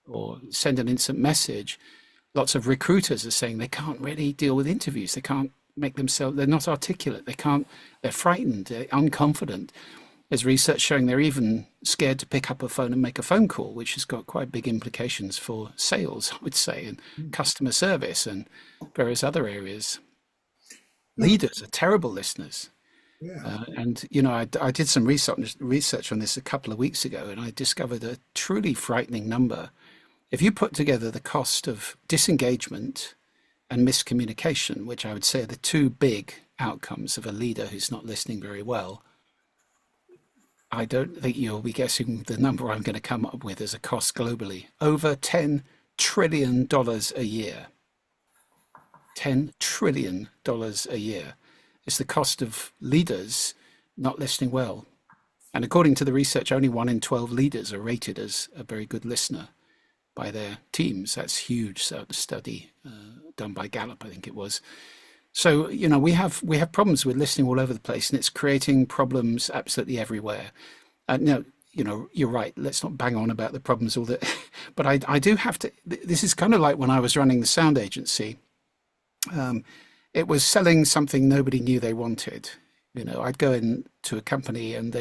or send an instant message. Lots of recruiters are saying they can't really deal with interviews. They can't make themselves, they're not articulate. They're frightened, they're unconfident. There's research showing they're even scared to pick up a phone and make a phone call, which has got quite big implications for sales, I would say, and customer service and various other areas. Leaders are terrible listeners. Yeah. I did some research on this a couple of weeks ago, and I discovered a truly frightening number. If you put together the cost of disengagement and miscommunication, which I would say are the two big outcomes of a leader who's not listening very well, I don't think you'll be guessing the number I'm going to come up with as a cost globally. Over $10 trillion a year. $10 trillion a year. It's the cost of leaders not listening well. And according to the research, only 1 in 12 leaders are rated as a very good listener by their teams. That's huge. So the study done by Gallup, I think it was. So, we have problems with listening all over the place, and it's creating problems absolutely everywhere. No, you're right. Let's not bang on about the problems all that, but I do have to. This is kind of like when I was running the sound agency. It was selling something nobody knew they wanted. I'd go into a company, and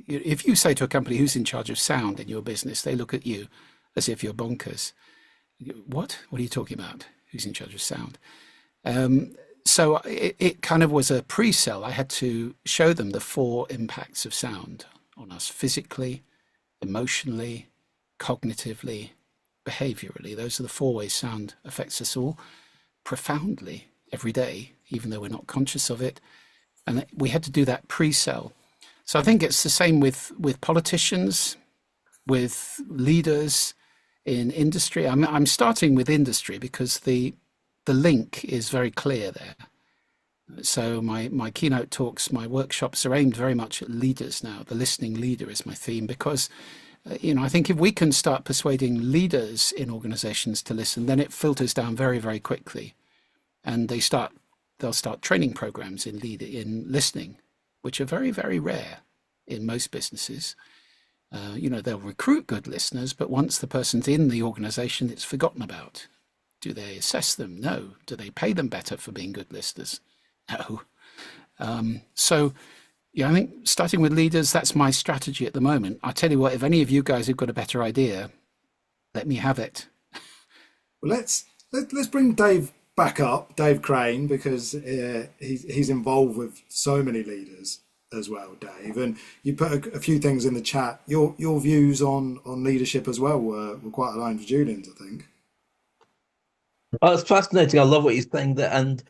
if you say to a company who's in charge of sound in your business, they look at you as if you're bonkers. What are you talking about? Who's in charge of sound? So it kind of was a pre-sell. I had to show them the 4 impacts of sound on us: physically, emotionally, cognitively, behaviorally. Those are the 4 ways sound affects us all profoundly every day, even though we're not conscious of it. And we had to do that pre-sell. So I think it's the same with politicians, with leaders in industry. I'm starting with industry because the link is very clear there. So my keynote talks, my workshops are aimed very much at leaders now. The listening leader is my theme because, I think if we can start persuading leaders in organizations to listen, then it filters down very, very quickly. And they'll start training programs in listening, which are very, very rare in most businesses. They'll recruit good listeners, but once the person's in the organization, it's forgotten about. Do they assess them? No. Do they pay them better for being good listeners? No. I think starting with leaders, that's my strategy at the moment. I tell you what, if any of you guys have got a better idea, let me have it. Well, let's bring Dave back up, Dave Crane, because he's involved with so many leaders as well, Dave. And you put a few things in the chat. Your views on leadership as well were quite aligned with Julian's, I think. Oh, it's fascinating. I love what he's saying there. And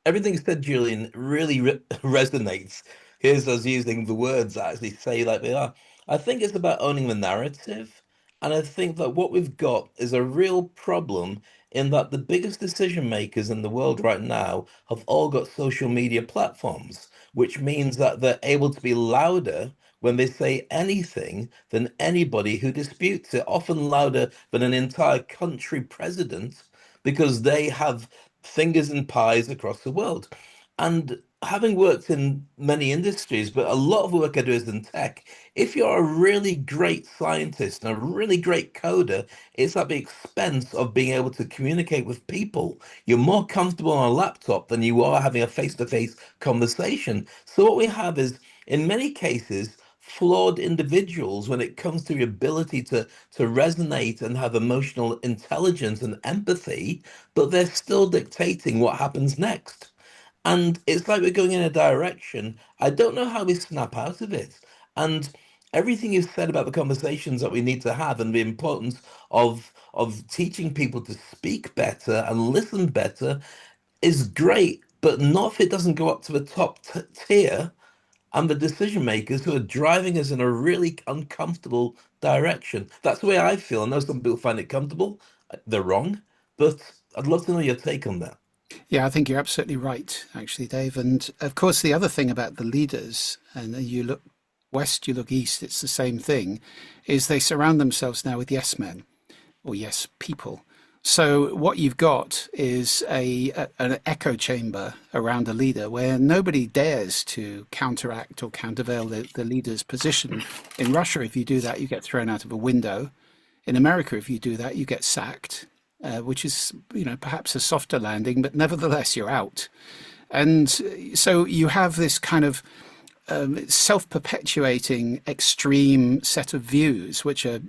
everything you said, Julian, really resonates. Here's us using the words that actually say like they are. I think it's about owning the narrative. And I think that what we've got is a real problem in that the biggest decision makers in the world right now have all got social media platforms, which means that they're able to be louder when they say anything than anybody who disputes it, often louder than an entire country president, because they have fingers in pies across the world. And having worked in many industries, but a lot of work I do is in tech, if you're a really great scientist and a really great coder, it's at the expense of being able to communicate with people. You're more comfortable on a laptop than you are having a face-to-face conversation. So what we have is, in many cases, flawed individuals when it comes to the ability to resonate and have emotional intelligence and empathy, but they're still dictating what happens next. And it's like we're going in a direction. I don't know how we snap out of it. And everything you've said about the conversations that we need to have and the importance of teaching people to speak better and listen better is great, but not if it doesn't go up to the top tier and the decision makers who are driving us in a really uncomfortable direction. That's the way I feel. I know some people find it comfortable. They're wrong, but I'd love to know your take on that. Yeah, I think you're absolutely right, actually, Dave. And of course, the other thing about the leaders, and you look west, you look east, it's the same thing, is they surround themselves now with yes men or yes people. So what you've got is an echo chamber around a leader where nobody dares to counteract or countervail the leader's position. In Russia, if you do that, you get thrown out of a window. In America, if you do that, you get sacked, which is, perhaps a softer landing, but nevertheless, you're out. And so you have this kind of self-perpetuating extreme set of views, which are,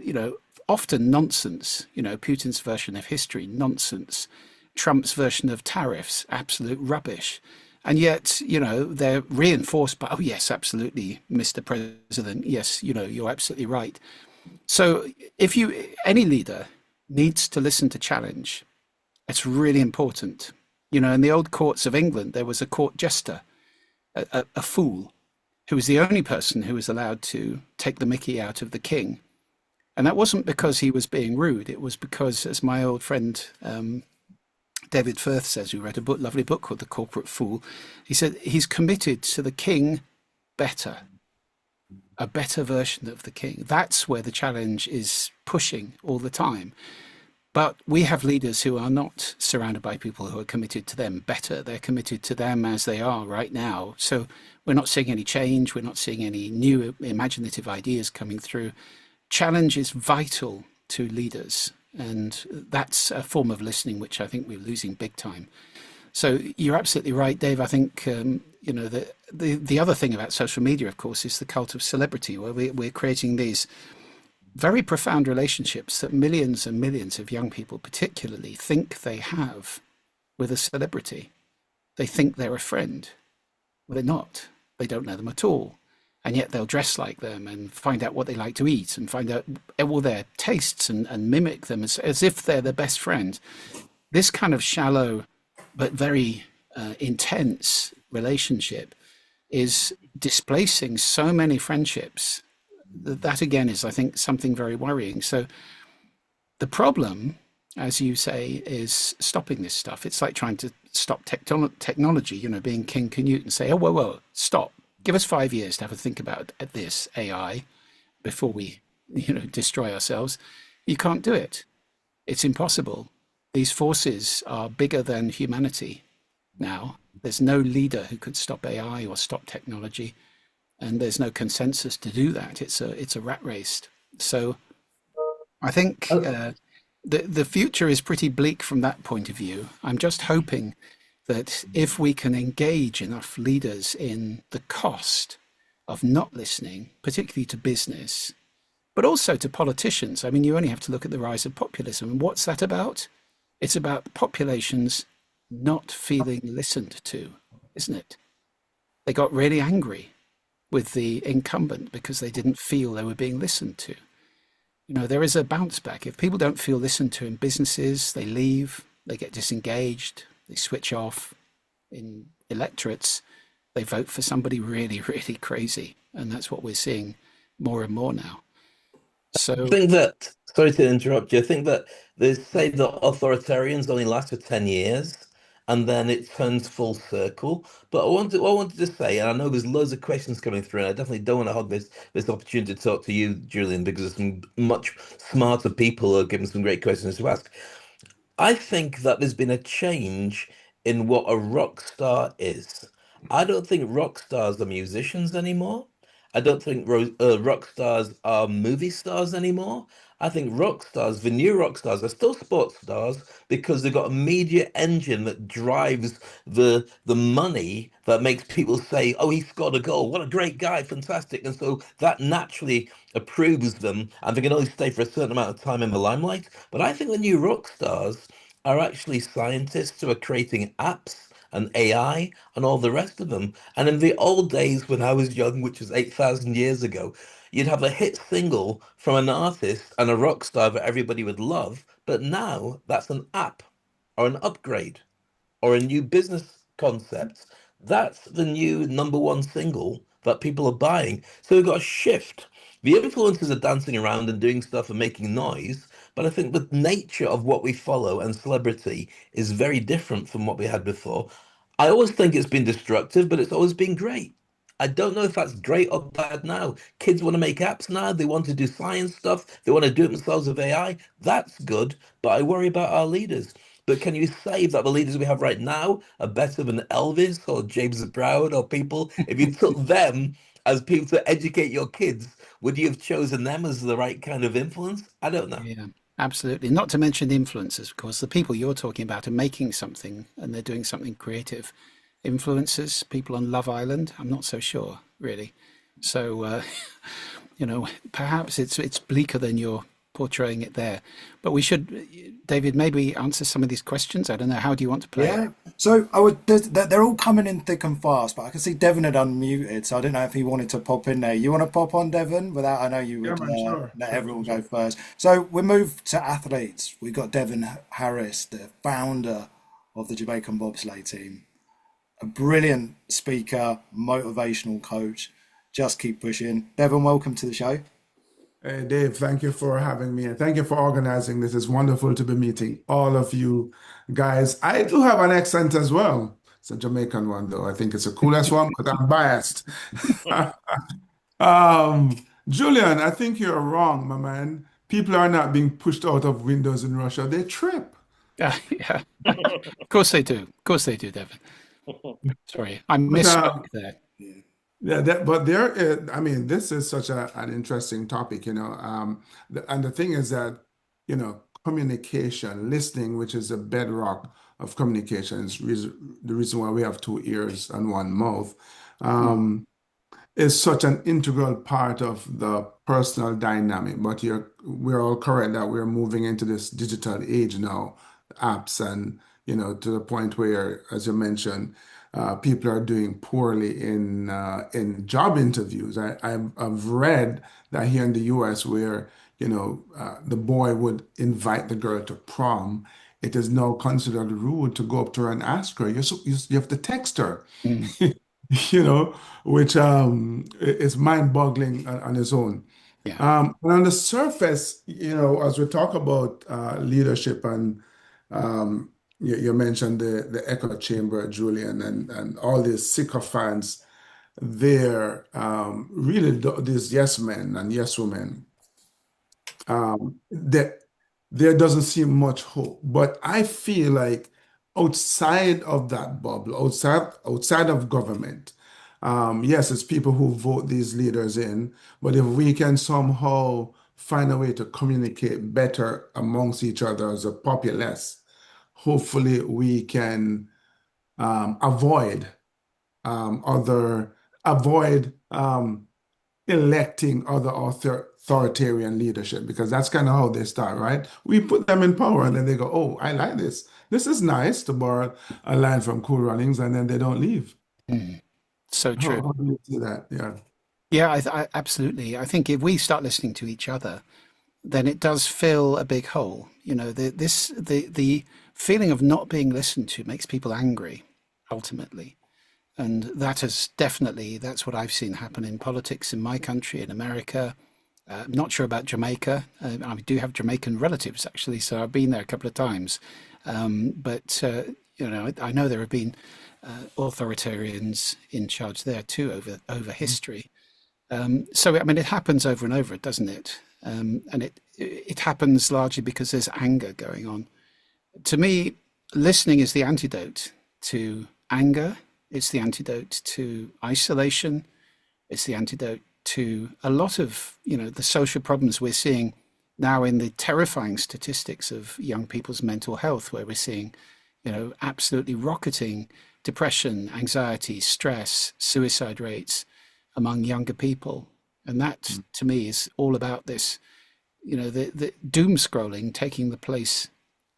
often nonsense. Putin's version of history, nonsense. Trump's version of tariffs, absolute rubbish. And yet, they're reinforced by, oh, yes, absolutely, Mr. President. Yes, you're absolutely right. So if any leader needs to listen to challenge, it's really important. In the old courts of England, there was a court jester, a fool, who was the only person who was allowed to take the mickey out of the king. And that wasn't because he was being rude. It was because, as my old friend David Firth says, who wrote a lovely book called The Corporate Fool, he said he's committed to the king better, a better version of the king. That's where the challenge is pushing all the time. But we have leaders who are not surrounded by people who are committed to them better. They're committed to them as they are right now. So we're not seeing any change. We're not seeing any new imaginative ideas coming through. Challenge is vital to leaders. And that's a form of listening, which I think we're losing big time. So you're absolutely right, Dave. I think, the other thing about social media, of course, is the cult of celebrity, where we're creating these very profound relationships that millions and millions of young people particularly think they have with a celebrity. They think they're a friend. Well, they're not. They don't know them at all. And yet they'll dress like them and find out what they like to eat and find out all their tastes and mimic them as if they're their best friend. This kind of shallow but very intense relationship is displacing so many friendships. That again is, I think, something very worrying. So the problem, as you say, is stopping this stuff. It's like trying to stop technology, you know, being King Canute and say, oh, whoa, stop. Give us 5 years to have a think about this AI before we, you know, destroy ourselves. You can't do it. It's impossible. These forces are bigger than humanity now. There's no leader who could stop AI or stop technology, and there's no consensus to do that. It's a rat race. So I think the future is pretty bleak from that point of view. I'm just hoping that if we can engage enough leaders in the cost of not listening, particularly to business, but also to politicians. I mean, you only have to look at the rise of populism. And what's that about? It's about populations not feeling listened to, isn't it? They got really angry with the incumbent because they didn't feel they were being listened to. You know, there is a bounce back. If people don't feel listened to in businesses, they leave, they get disengaged, they switch off. In electorates, they vote for somebody really, really crazy. And that's what we're seeing more and more now. So I think that, sorry to interrupt you, I think that they say that authoritarians only last for 10 years and then it turns full circle. But what I wanted to say, and I know there's loads of questions coming through, and I definitely don't want to hog this opportunity to talk to you, Julian, because there's some much smarter people who are giving some great questions to ask. I think that there's been a change in what a rock star is. I don't think rock stars are musicians anymore. I don't think rock stars are movie stars anymore. I think rock stars, the new rock stars, are still sports stars because they've got a media engine that drives the money that makes people say, "Oh, he scored a goal! What a great guy! Fantastic!" And so that naturally approves them, and they can only stay for a certain amount of time in the limelight. But I think the new rock stars are actually scientists who are creating apps and AI and all the rest of them. And in the old days when I was young, which was 8,000 years ago, you'd have a hit single from an artist and a rock star that everybody would love. But now that's an app or an upgrade or a new business concept. That's the new number one single that people are buying. So we've got a shift. The influencers are dancing around and doing stuff and making noise, but I think the nature of what we follow and celebrity is very different from what we had before. I always think it's been destructive, but it's always been great. I don't know if that's great or bad now. Kids want to make apps now. They want to do science stuff. They want to do it themselves with AI. That's good, but I worry about our leaders. But can you say that the leaders we have right now are better than Elvis or James Brown or people? If you took them as people to educate your kids, would you have chosen them as the right kind of influence? I don't know. yeah, absolutely. Not to mention influencers, of course. The people you're talking about are making something and they're doing something creative. Influencers, people on Love Island, I'm not so sure, really. So, you know, perhaps it's bleaker than you're portraying it there. But we should, David, maybe answer some of these questions. I don't know. How do you want to play it? Yeah. So they're all coming in thick and fast, but I can see Devon had unmuted, so I don't know if he wanted to pop in there. You want to pop on, Devon? Without, I know you would let everyone go first. So we move to athletes. We've got Devon Harris, the founder of the Jamaican bobsleigh team, a brilliant speaker, motivational coach. Just keep pushing. Devon, welcome to the show. Hey, Dave, thank you for having me and thank you for organizing this. It's wonderful to be meeting all of you guys. I do have an accent as well. It's a Jamaican one, though. I think it's the coolest one, but I'm biased. Julian, I think you're wrong, my man. People are not being pushed out of windows in Russia. They trip. Yeah, of course they do. Of course they do, Devon. Sorry, I misspoke there. Yeah, but I mean, this is such an interesting topic, you know. And the thing is that, you know, communication, listening, which is the bedrock of communication, is the reason why we have two ears and one mouth, is such an integral part of the personal dynamic. But we're all correct that we're moving into this digital age now, apps, and, you know, to the point where, as you mentioned, people are doing poorly in job interviews. I've read that here in the U.S., where, you know, the boy would invite the girl to prom, it is now considered rude to go up to her and ask her. You have to text her. you know, which is mind-boggling on its own. Yeah. And on the surface, as we talk about leadership and you mentioned the echo chamber, Julian, and all these sycophants there, really these yes men and yes women, that there doesn't seem much hope. But I feel like outside of that bubble, outside of government, yes, it's people who vote these leaders in, but if we can somehow find a way to communicate better amongst each other as a populace, hopefully we can avoid other avoid electing other authoritarian leadership, because that's kind of how they start, right? We put them in power and then they go, oh, I like this. This is nice, to borrow a line from Cool Runnings, and then they don't leave. So true. How do you see that? Yeah. Yeah, absolutely. I think if we start listening to each other, then it does fill a big hole. The feeling of not being listened to makes people angry, ultimately. And that's what I've seen happen in politics in my country, in America. I'm not sure about Jamaica. I do have Jamaican relatives, actually, so I've been there a couple of times. But I know there have been authoritarians in charge there too over history. So I mean, it happens over and over, doesn't it? And it happens largely because there's anger going on. To me, listening is the antidote to anger. It's the antidote to isolation. It's the antidote to a lot of, the social problems we're seeing now in the terrifying statistics of young people's mental health, where we're seeing, absolutely rocketing depression, anxiety, stress, suicide rates among younger people. And that, to me, is all about this, the doom scrolling taking the place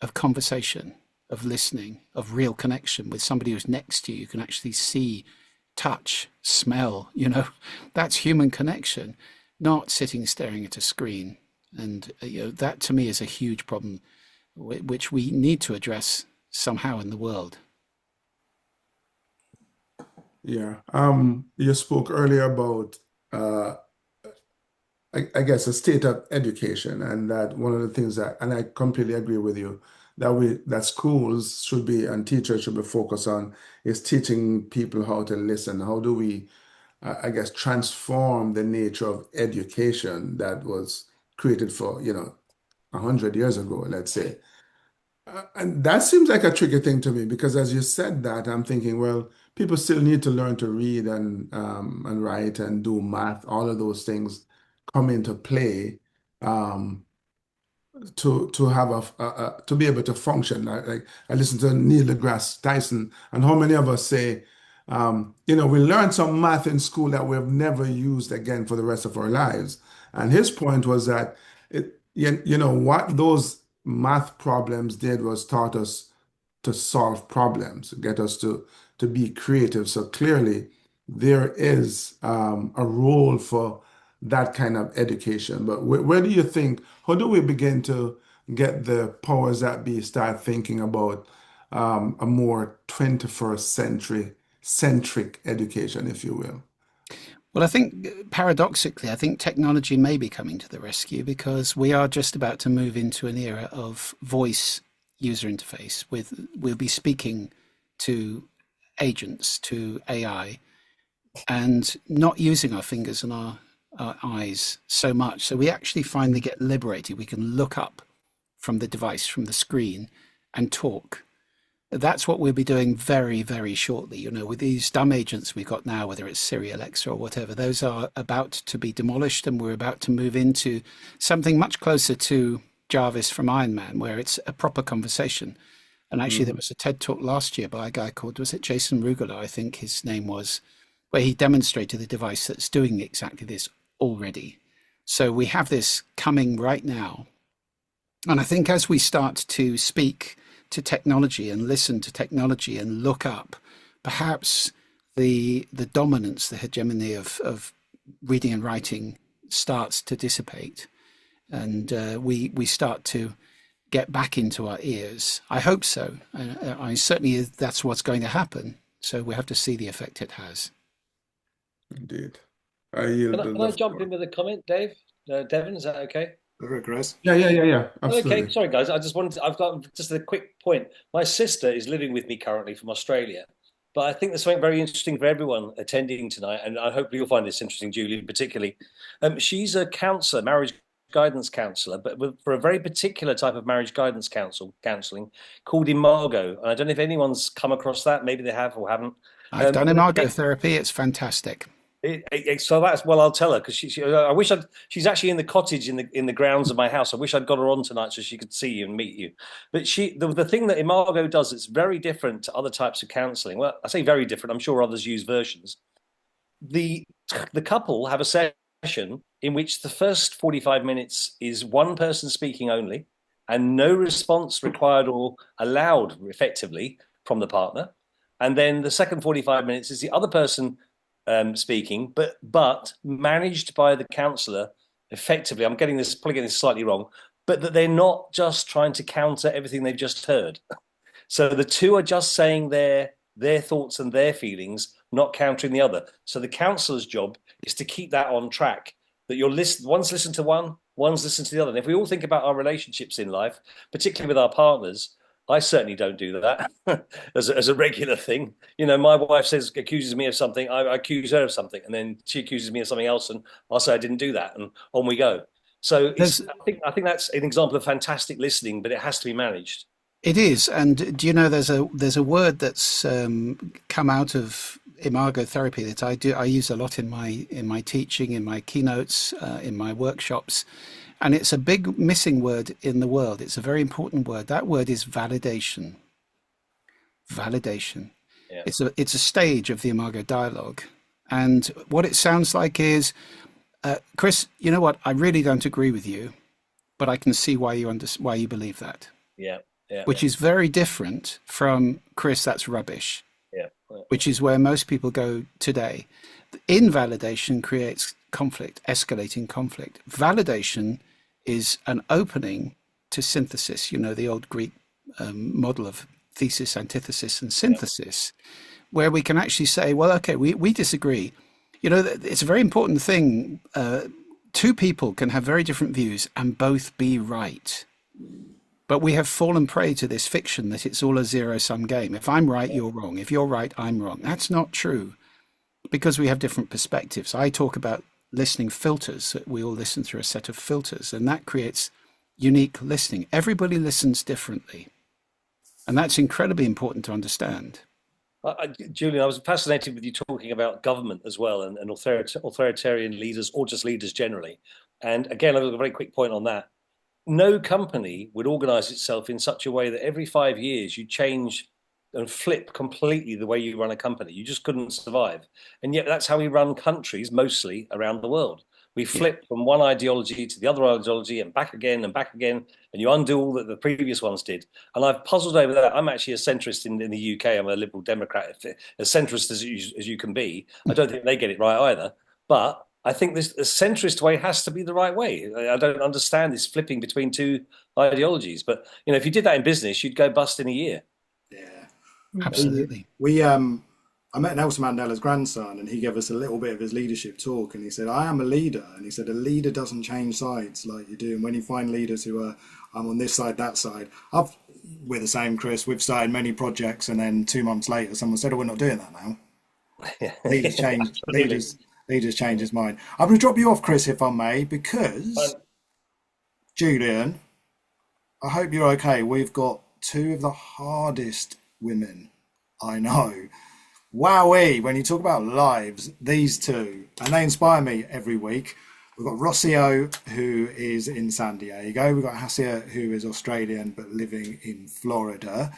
of conversation, of listening, of real connection with somebody who's next to you. You can actually see, touch, smell, that's human connection, not sitting staring at a screen. And that to me is a huge problem which we need to address somehow in the world. Yeah. You spoke earlier about I guess a state of education, and that one of the things and I completely agree with you, that schools should be and teachers should be focused on is teaching people how to listen. How do we, I guess, transform the nature of education that was created for 100 years ago, let's say. And that seems like a tricky thing to me, because as you said that, I'm thinking, well, people still need to learn to read and write and do math. All of those things come into play um, to have to be able to function. Like I listen to Neil deGrasse Tyson, and how many of us say, we learned some math in school that we've never used again for the rest of our lives. And his point was that what those math problems did was taught us to solve problems, get us to be creative. So clearly, there is a role for that kind of education. But where do you think, how do we begin to get the powers that be start thinking about a more 21st century centric education, if you will? Well, I think paradoxically, I think technology may be coming to the rescue, because we are just about to move into an era of voice user interface. We'll be speaking to agents, to AI, and not using our fingers and our eyes so much. So we actually finally get liberated. We can look up from the device, from the screen, and talk. That's what we'll be doing very, very shortly. With these dumb agents we've got now, whether it's Siri, Alexa, or whatever, those are about to be demolished, and we're about to move into something much closer to Jarvis from Iron Man, where it's a proper conversation. And actually, there was a TED talk last year by a guy called, was it Jason Rugolo, I think his name was, where he demonstrated the device that's doing exactly this already. So we have this coming right now. And I think as we start to speak to technology and listen to technology and look up, perhaps the dominance, the hegemony of reading and writing starts to dissipate, and we start to get back into our ears. I hope so. I certainly, that's what's going to happen. So we have to see the effect it has. Indeed. I yield Can the I jump floor. in with a comment, Dave? Devin, is that okay? Chris? Yeah. Absolutely. Okay, sorry guys. I've got just a quick point. My sister is living with me currently from Australia, but I think there's something very interesting for everyone attending tonight, and I hope you'll find this interesting, Julie, particularly. She's a counselor, marriage guidance counselor, but for a very particular type of marriage guidance counseling called Imago. And I don't know if anyone's come across that. Maybe they have or haven't. I've done Imago therapy. It's fantastic. So that's, well, I'll tell her, because I wish she's actually in the cottage in the grounds of my house. I wish I'd got her on tonight so she could see you and meet you. But the thing that Imago does, it's very different to other types of counselling. Well, I say very different. I'm sure others use versions. The couple have a session in which the first 45 minutes is one person speaking only, and no response required or allowed effectively from the partner. And then the second 45 minutes is the other person speaking, but managed by the counsellor effectively. I'm probably getting this slightly wrong, but that they're not just trying to counter everything they've just heard. So the two are just saying their thoughts and their feelings, not countering the other. So the counsellor's job is to keep that on track, that one's listened to one, one's listened to the other. And if we all think about our relationships in life, particularly with our partners, I certainly don't do that as a regular thing. You know, my wife accuses me of something, I accuse her of something, and then she accuses me of something else, and I'll say I didn't do that, and on we go. So I think that's an example of fantastic listening, but it has to be managed. It is, and do you know there's a word that's come out of Imago therapy that I use a lot in my teaching, in my keynotes, in my workshops. And it's a big missing word in the world. It's a very important word. That word is validation. Validation. Yeah. It's a stage of the Imago dialogue. And what it sounds like is, Chris, you know what? I really don't agree with you, but I can see why you believe that. Yeah. Which is very different from, Chris, that's rubbish. Yeah. Which is where most people go today. Invalidation creates conflict, escalating conflict. Validation is an opening to synthesis, you know, the old Greek model of thesis, antithesis, and synthesis, where we can actually say, well, okay, we disagree. You know, it's a very important thing. Two people can have very different views and both be right. But we have fallen prey to this fiction that it's all a zero-sum game. If I'm right, you're wrong. If you're right, I'm wrong. That's not true, because we have different perspectives. I talk about listening filters. We all listen through a set of filters, and that creates unique listening. Everybody listens differently, and that's incredibly important to understand. Julian, I was fascinated with you talking about government as well, and authoritarian leaders, or just leaders generally. And again, I've got a very quick point on that. No company would organize itself in such a way that every 5 years you change and flip completely the way you run a company. You just couldn't survive. And yet that's how we run countries mostly around the world. We flip from one ideology to the other ideology and back again, and you undo all that the previous ones did. And I've puzzled over that. I'm actually a centrist in the UK. I'm a Liberal Democrat, as centrist as you can be. I don't think they get it right either. But I think the centrist way has to be the right way. I don't understand this flipping between two ideologies. But, you know, if you did that in business, you'd go bust in a year. Absolutely. I met Nelson Mandela's grandson, and he gave us a little bit of his leadership talk, and he said, I am a leader. And he said, a leader doesn't change sides like you do. And when you find leaders who are, I'm on this side, that side, we're the same, Chris. We've started many projects, and then 2 months later, someone said, oh, we're not doing that now. Leaders change. Leaders change his mind. I'm going to drop you off, Chris, if I may, because, Julian, I hope you're okay. We've got two of the hardest women I know. Wowee, when you talk about lives, these two, and they inspire me every week. We've got Rossio, who is in San Diego. We've got Hasia, who is Australian but living in Florida.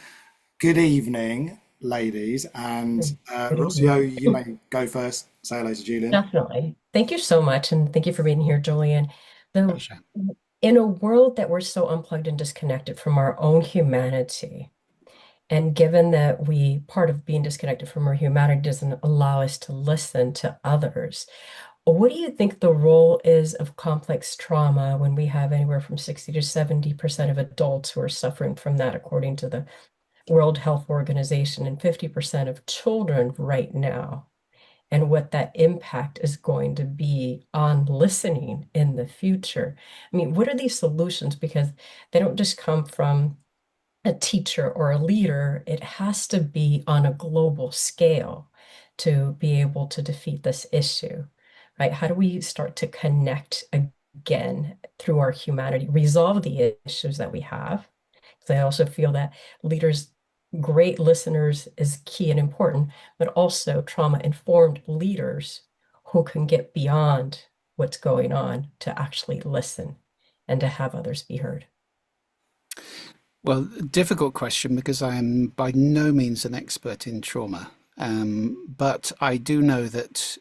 Good evening, ladies. And Rossio, you may go first. Say hello to Julian. Definitely. Thank you so much. And thank you for being here, Julian. In a world that we're so unplugged and disconnected from our own humanity, and given that part of being disconnected from our humanity doesn't allow us to listen to others, what do you think the role is of complex trauma when we have anywhere from 60 to 70% of adults who are suffering from that, according to the World Health Organization, and 50% of children right now? and what that impact is going to be on listening in the future. I mean, what are these solutions? Because they don't just come from a teacher or a leader. It has to be on a global scale to be able to defeat this issue, right? How do we start to connect again through our humanity, resolve the issues that we have? Because I also feel that leaders, great listeners is key and important, but also trauma-informed leaders who can get beyond what's going on to actually listen and to have others be heard. Well, difficult question, because I am by no means an expert in trauma, but I do know that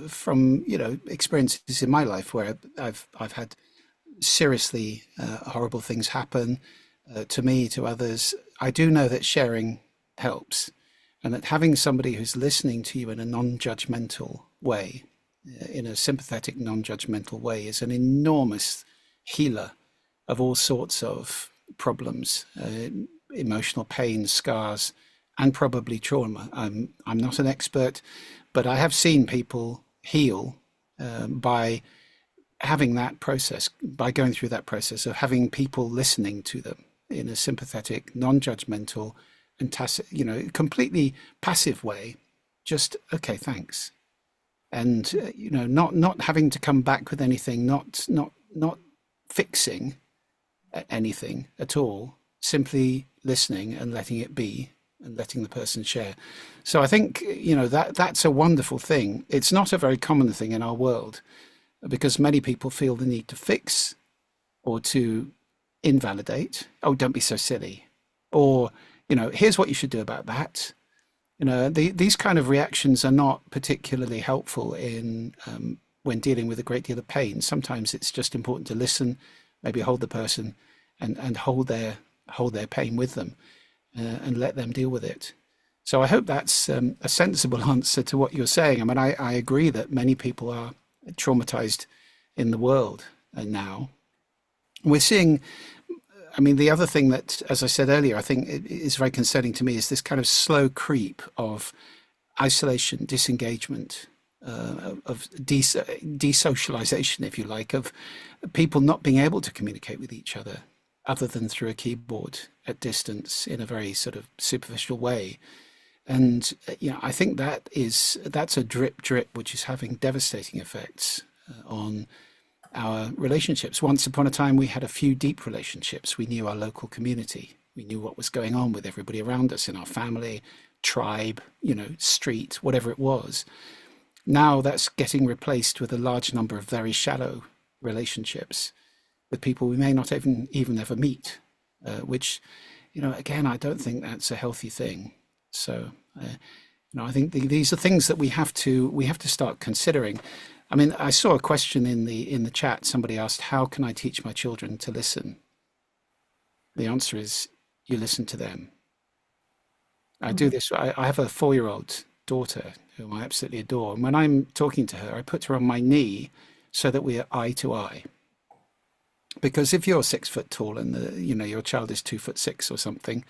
from experiences in my life where I've had seriously horrible things happen to me, to others. I do know that sharing helps, and that having somebody who's listening to you in a non-judgmental way, in a sympathetic, non-judgmental way, is an enormous healer of all sorts of problems, emotional pain, scars, and probably trauma. I'm not an expert, but I have seen people heal by having that process, by going through that process of having people listening to them in a sympathetic, non-judgmental, and tacit, completely passive way. Just, okay, thanks. And not having to come back with anything, not fixing anything at all, simply listening and letting it be, and letting the person share. So I think that's a wonderful thing. It's not a very common thing in our world, because many people feel the need to fix or to invalidate. Oh, don't be so silly. Or, here's what you should do about that. These kind of reactions are not particularly helpful in when dealing with a great deal of pain. Sometimes it's just important to listen, maybe hold the person and hold their pain with them and let them deal with it. So I hope that's a sensible answer to what you're saying. I mean, I agree that many people are traumatized in the world now. We're seeing, the other thing that, as I said earlier, I think is very concerning to me is this kind of slow creep of isolation, disengagement, of desocialization, if you like, of people not being able to communicate with each other than through a keyboard at distance in a very sort of superficial way. And I think that's a drip which is having devastating effects on our relationships. Once upon a time, we had a few deep relationships. We knew our local community. We knew what was going on with everybody around us in our family, tribe, street, whatever it was. Now that's getting replaced with a large number of very shallow relationships with people we may not even ever meet, which, again, I don't think that's a healthy thing. So, I think these are things that we have to start considering. I mean, I saw a question in the chat. Somebody asked, "How can I teach my children to listen?" The answer is, you listen to them. I do this. I have a 4-year-old daughter whom I absolutely adore, and when I'm talking to her, I put her on my knee so that we are eye to eye. Because if you're 6 foot tall and your child is 2'6" or something,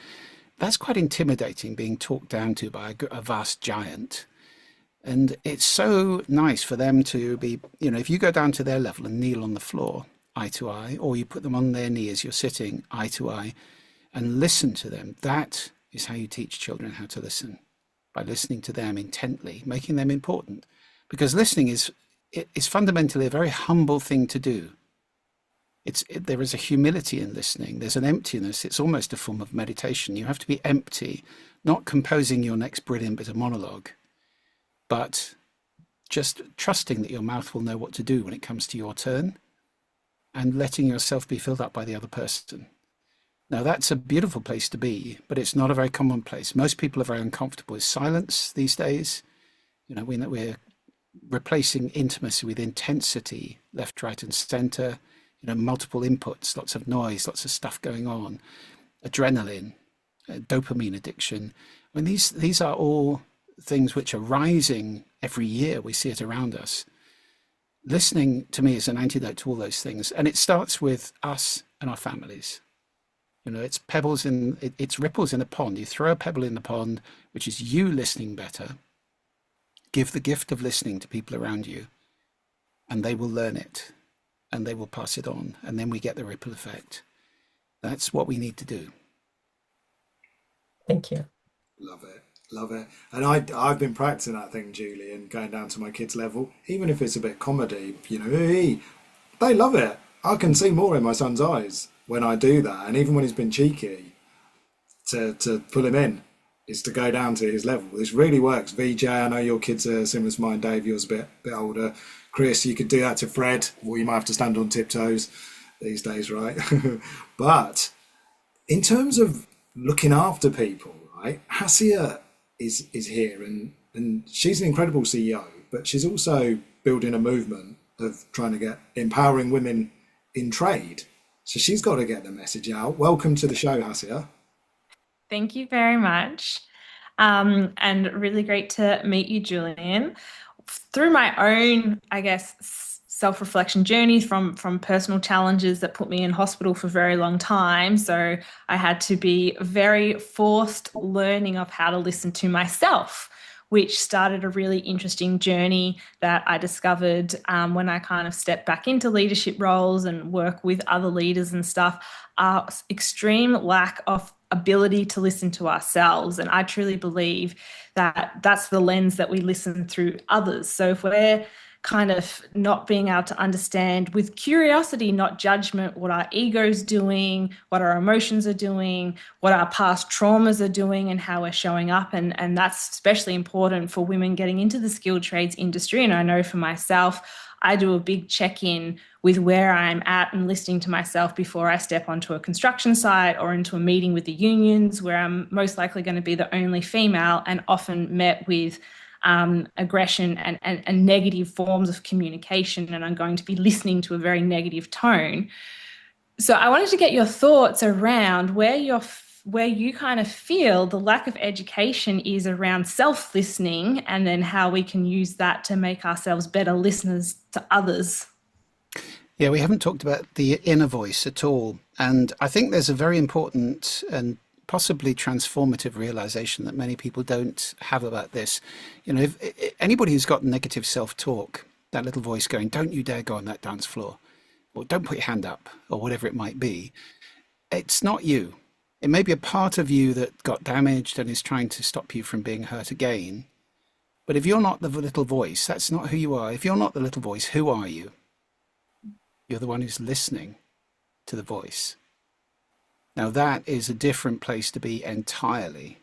that's quite intimidating, being talked down to by a vast giant. And it's so nice for them to be, if you go down to their level and kneel on the floor, eye to eye, or you put them on their knee as you're sitting, eye to eye, and listen to them. That is how you teach children how to listen, by listening to them intently, making them important. Because listening is fundamentally a very humble thing to do. There is a humility in listening. There's an emptiness. It's almost a form of meditation. You have to be empty, not composing your next brilliant bit of monologue, but just trusting that your mouth will know what to do when it comes to your turn, and letting yourself be filled up by the other person. Now, that's a beautiful place to be, but it's not a very common place. Most people are very uncomfortable with silence these days. We're replacing intimacy with intensity, left, right, and center. Multiple inputs, lots of noise, lots of stuff going on, adrenaline, dopamine addiction. I mean, these are all things which are rising every year. We see it around us. Listening, to me, is an antidote to all those things. And it starts with us and our families. It's ripples in a pond. You throw a pebble in the pond, which is you listening better, give the gift of listening to people around you, and they will learn it, and they will pass it on, and then we get the ripple effect. That's what we need to do. Thank you. Love it. Love it. And I've been practicing that thing, Julie, and going down to my kids' level, even if it's a bit comedy, you know, they love it. I can see more in my son's eyes when I do that. And even when he's been cheeky, to pull him in is to go down to his level. This really works. VJ, I know your kids are similar to mine. Dave, yours a bit older. Chris, you could do that to Fred, or you might have to stand on tiptoes these days, right? But in terms of looking after people, right, Hasia is here, and she's an incredible CEO, but she's also building a movement of trying to get empowering women in trade. So she's got to get the message out. Welcome to the show, Hasia. Thank you very much. And really great to meet you, Julian. Through my own, I guess, self-reflection journey from personal challenges that put me in hospital for a very long time. So I had to be very forced learning of how to listen to myself, which started a really interesting journey that I discovered when I kind of stepped back into leadership roles and work with other leaders and stuff. Our extreme lack of ability to listen to ourselves. And I truly believe that that's the lens that we listen through others. So if we're kind of not being able to understand with curiosity, not judgment, what our ego's doing, what our emotions are doing, what our past traumas are doing, and how we're showing up. And that's especially important for women getting into the skilled trades industry. And I know for myself, I do a big check-in with where I'm at and listening to myself before I step onto a construction site or into a meeting with the unions, where I'm most likely going to be the only female and often met with aggression and negative forms of communication, and I'm going to be listening to a very negative tone. So I wanted to get your thoughts around where you kind of feel the lack of education is around self-listening, and then how we can use that to make ourselves better listeners to others. Yeah, we haven't talked about the inner voice at all. And I think there's a very important and possibly transformative realization that many people don't have about this. You know, if anybody who's got negative self-talk, that little voice going, don't you dare go on that dance floor, or don't put your hand up, or whatever it might be, it's not you. It may be a part of you that got damaged and is trying to stop you from being hurt again. But if you're not the little voice, that's not who you are. If you're not the little voice, who are you? You're the one who's listening to the voice. Now that is a different place to be entirely,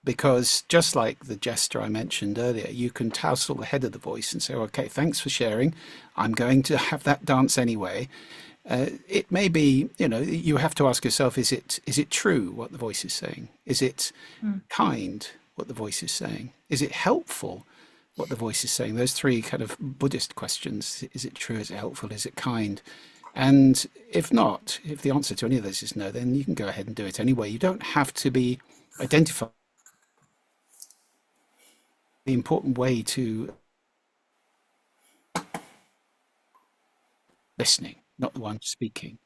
because just like the gesture I mentioned earlier, you can tousle the head of the voice and say, okay, thanks for sharing. I'm going to have that dance anyway. It may be, you know, you have to ask yourself, is it true what the voice is saying? Is it kind what the voice is saying? Is it helpful what the voice is saying? Those three kind of Buddhist questions. Is it true? Is it helpful? Is it kind? And if not, if the answer to any of those is no, then you can go ahead and do it anyway. You don't have to be identified. The important way to listening, not the one speaking.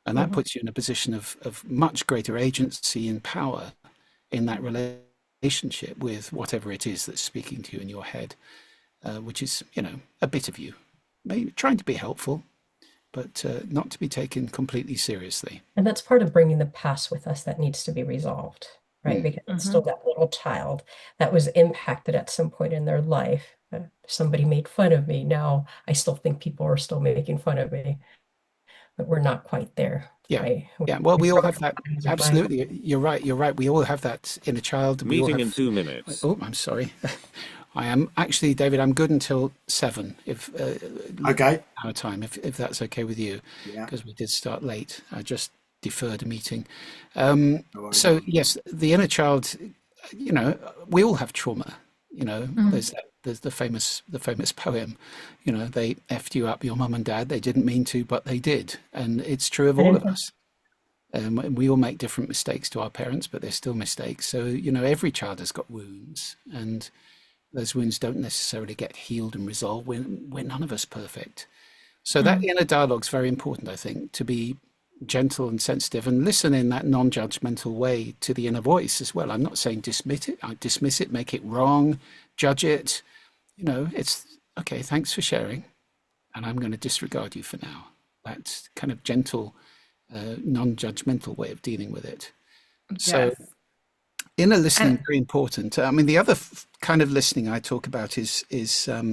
And that puts you in a position of much greater agency and power in that relationship with whatever it is that's speaking to you in your head, which is, you know, a bit of you. Maybe trying to be helpful, but not to be taken completely seriously. And that's part of bringing the past with us that needs to be resolved, right? Because it's still that little child that was impacted at some point in their life. Somebody made fun of me. Now I still think people are still making fun of me, but we're not quite there. Yeah. Right? Yeah. Well, we all have that. Absolutely. You're right. You're right. We all have that inner child. Meeting in 2 minutes. Oh, I'm sorry. I am actually, David, I'm good until 7. If okay, our time, if that's okay with you, because we did start late. I just deferred a meeting. So yes, the inner child. You know, we all have trauma. You know, there's the famous poem. You know, they effed you up, your mum and dad. They didn't mean to, but they did, and it's true of all of us. We all make different mistakes to our parents, but they're still mistakes. So you know, every child has got wounds, and those wounds don't necessarily get healed and resolved. We're none of us perfect. So that inner dialogue is very important, I think, to be gentle and sensitive and listen in that non-judgmental way to the inner voice as well. I'm not saying dismiss it, make it wrong, judge it. it's okay, thanks for sharing, and I'm going to disregard you for now. That's kind of gentle, non-judgmental way of dealing with it. So inner listening, very important. I mean, the other kind of listening I talk about is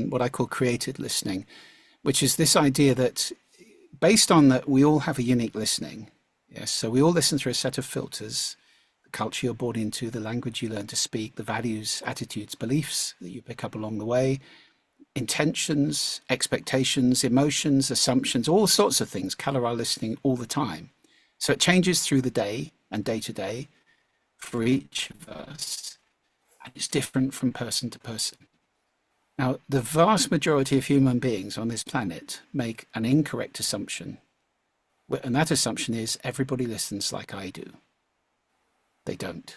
what I call created listening, which is this idea that based on that we all have a unique listening. Yes, so we all listen through a set of filters: the culture you're born into, the language you learn to speak, the values, attitudes, beliefs that you pick up along the way, intentions, expectations, emotions, assumptions, all sorts of things color our listening all the time. So it changes through the day and day to day for each of us, and it's different from person to person. Now, the vast majority of human beings on this planet make an incorrect assumption, and that assumption is everybody listens like I do. They don't.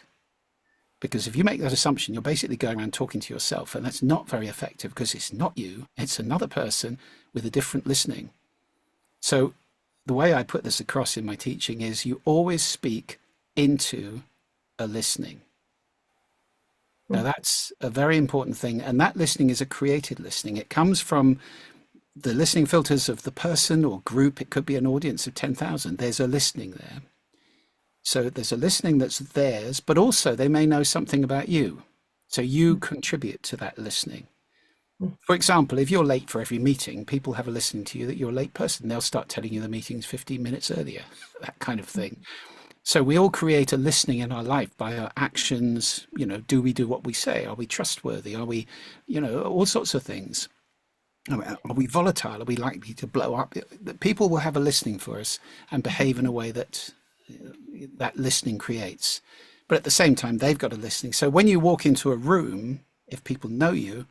Because if you make that assumption, you're basically going around talking to yourself, and that's not very effective because it's not you, it's another person with a different listening. So the way I put this across in my teaching is you always speak into a listening. Now, that's a very important thing, and that listening is a created listening. It comes from the listening filters of the person or group. It could be an audience of 10,000. There's a listening there. So there's a listening that's theirs, but also they may know something about you. So you contribute to that listening. For example, if you're late for every meeting, people have a listening to you that you're a late person. They'll start telling you the meeting's 15 minutes earlier, that kind of thing. So we all create a listening in our life by our actions. Do we do what we say? Are we trustworthy? Are we, all sorts of things. Are we volatile? Are we likely to blow up? People will have a listening for us and behave in a way that listening creates. But at the same time, they've got a listening. So when you walk into a room, if people know you,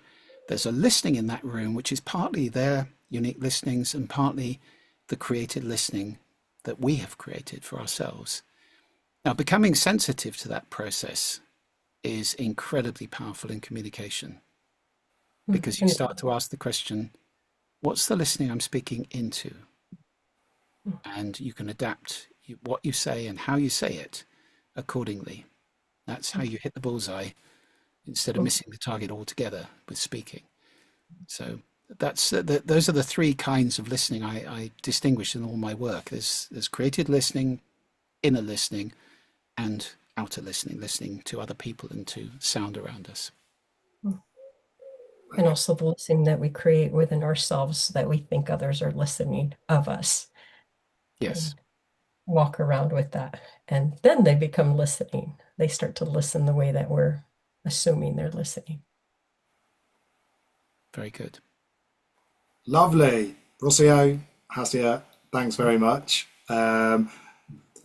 there's a listening in that room, which is partly their unique listenings and partly the created listening that we have created for ourselves. Now, becoming sensitive to that process is incredibly powerful in communication, because you start to ask the question, what's the listening I'm speaking into? And you can adapt what you say and how you say it accordingly. That's how you hit the bullseye instead of missing the target altogether with speaking. So those are the three kinds of listening I distinguish in all my work. There's created listening, inner listening, and outer listening to other people and to sound around us. And also the listening that we create within ourselves so that we think others are listening of us. Yes. And walk around with that. And then they become listening. They start to listen the way that we're assuming they're listening. Very good. Lovely. Rocio, Hasia, thanks very much.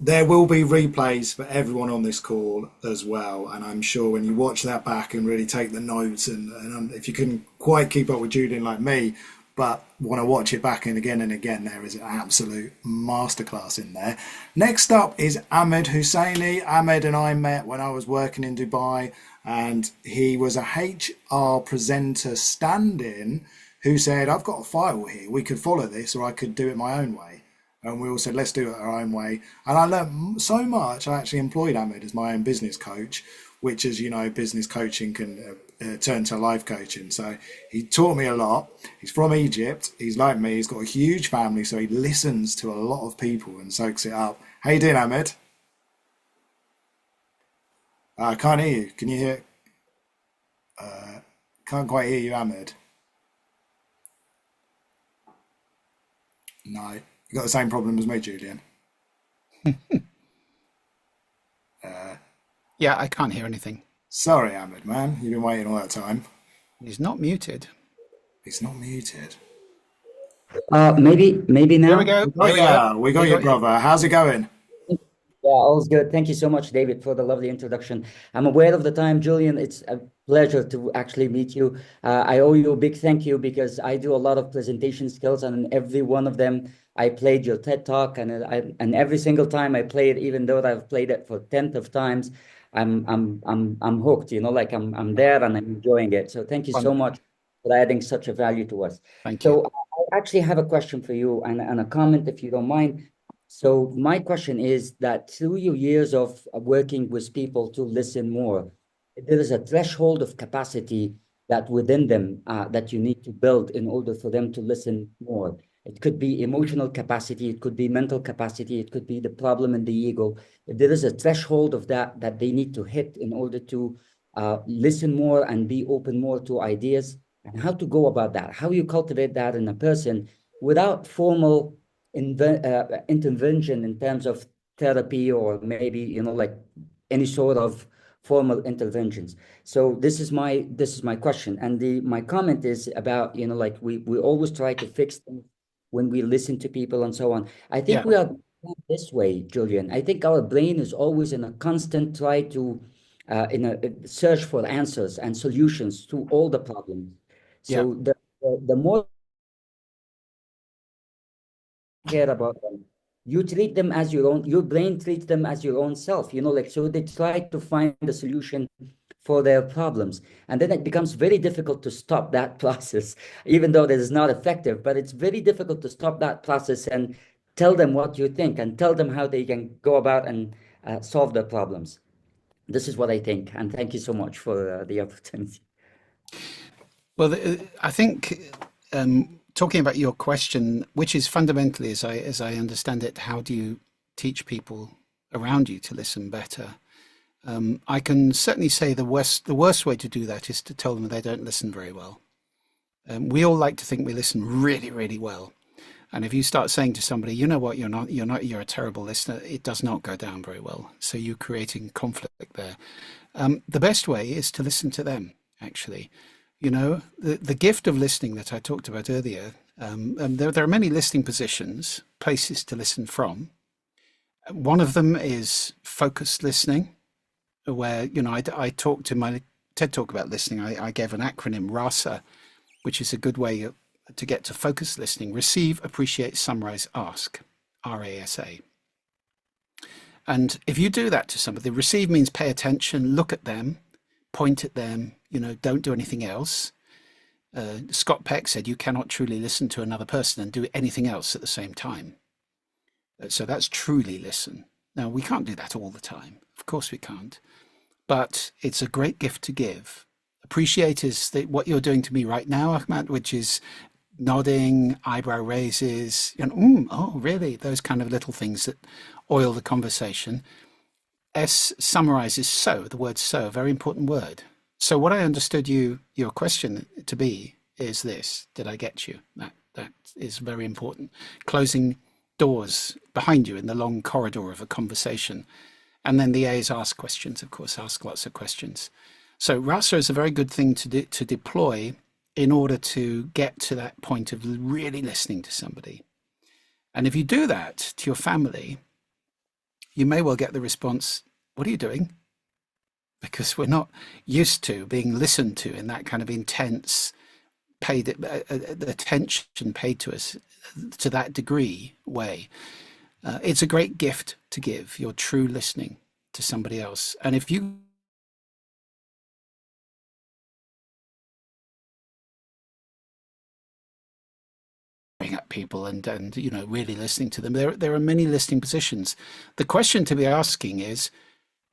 There will be replays for everyone on this call as well, and I'm sure when you watch that back and really take the notes, and if you couldn't quite keep up with Julian like me, but want to watch it back and again, there is an absolute masterclass in there. Next up is Ahmed Husseini. Ahmed and I met when I was working in Dubai, and he was a HR presenter stand-in who said, I've got a file here, we could follow this, or I could do it my own way. And we all said, let's do it our own way. And I learned so much. I actually employed Ahmed as my own business coach, which, as you know, business coaching can turn to life coaching. So he taught me a lot. He's from Egypt. He's like me. He's got a huge family. So he listens to a lot of people and soaks it up. How you doing, Ahmed? I can't hear you. Can you hear? Can't quite hear you, Ahmed. No. You got the same problem as me, Julian. Yeah, I can't hear anything. Sorry, Ahmed, man. You've been waiting all that time. He's not muted. He's not muted. Maybe now. There we go. We got you, brother. How's it going? Yeah, all's good. Thank you so much, David, for the lovely introduction. I'm aware of the time, Julian. It's a pleasure to actually meet you. I owe you a big thank you because I do a lot of presentation skills, and every one of them, I played your TED Talk, and every single time I play it, even though I've played it for 10th of times, I'm hooked. Like I'm there and I'm enjoying it. So thank you so much for adding such a value to us. Thank you. So I actually have a question for you and a comment, if you don't mind. So my question is that through your years of working with people to listen more, there is a threshold of capacity that within them that you need to build in order for them to listen more. It could be emotional capacity, it could be mental capacity, it could be the problem in the ego. If there is a threshold of that they need to hit in order to listen more and be open more to ideas, and how to go about that, how you cultivate that in a person without formal intervention in terms of therapy or maybe, like any sort of formal interventions. So this is my question, and my comment is about, like we always try to fix things when we listen to people and so on. I think we are this way, Julian. I think our brain is always in a constant try to in a search for answers and solutions to all the problems. So the more care about them, you treat them as your own, your brain treats them as your own self, like, so they try to find a solution for their problems. And then it becomes very difficult to stop that process, even though that is not effective, but it's very difficult to stop that process and tell them what you think and tell them how they can go about and solve their problems. This is what I think. And thank you so much for the opportunity. Well, I think talking about your question, which is fundamentally, as I understand it, how do you teach people around you to listen better? I can certainly say the worst way to do that is to tell them they don't listen very well. We all like to think we listen really, really well. And if you start saying to somebody, you know what, you're a terrible listener, it does not go down very well. So you're creating conflict there. The best way is to listen to them, actually. The gift of listening that I talked about earlier, there are many listening positions, places to listen from. One of them is focused listening, where, I talked in my TED Talk about listening. I gave an acronym, RASA, which is a good way to get to focused listening: receive, appreciate, summarize, ask, RASA. And if you do that to somebody, receive means pay attention, look at them, point at them, don't do anything else. Scott Peck said you cannot truly listen to another person and do anything else at the same time. So that's truly listen. Now, we can't do that all the time. Of course we can't. But it's a great gift to give. Appreciate is what you're doing to me right now, Ahmad, which is nodding, eyebrow raises, oh, really? Those kind of little things that oil the conversation. S summarizes so, the word so, a very important word. So what I understood your question to be is this: did I get you? That is very important. Closing doors behind you in the long corridor of a conversation. And then the A is ask questions, of course, ask lots of questions. So RASA is a very good thing to deploy in order to get to that point of really listening to somebody. And if you do that to your family, you may well get the response, what are you doing? Because we're not used to being listened to in that kind of intense, paid attention paid to us to that degree way. It's a great gift to give, your true listening to somebody else. And if you bring up people and really listening to them, there are many listening positions. The question to be asking is,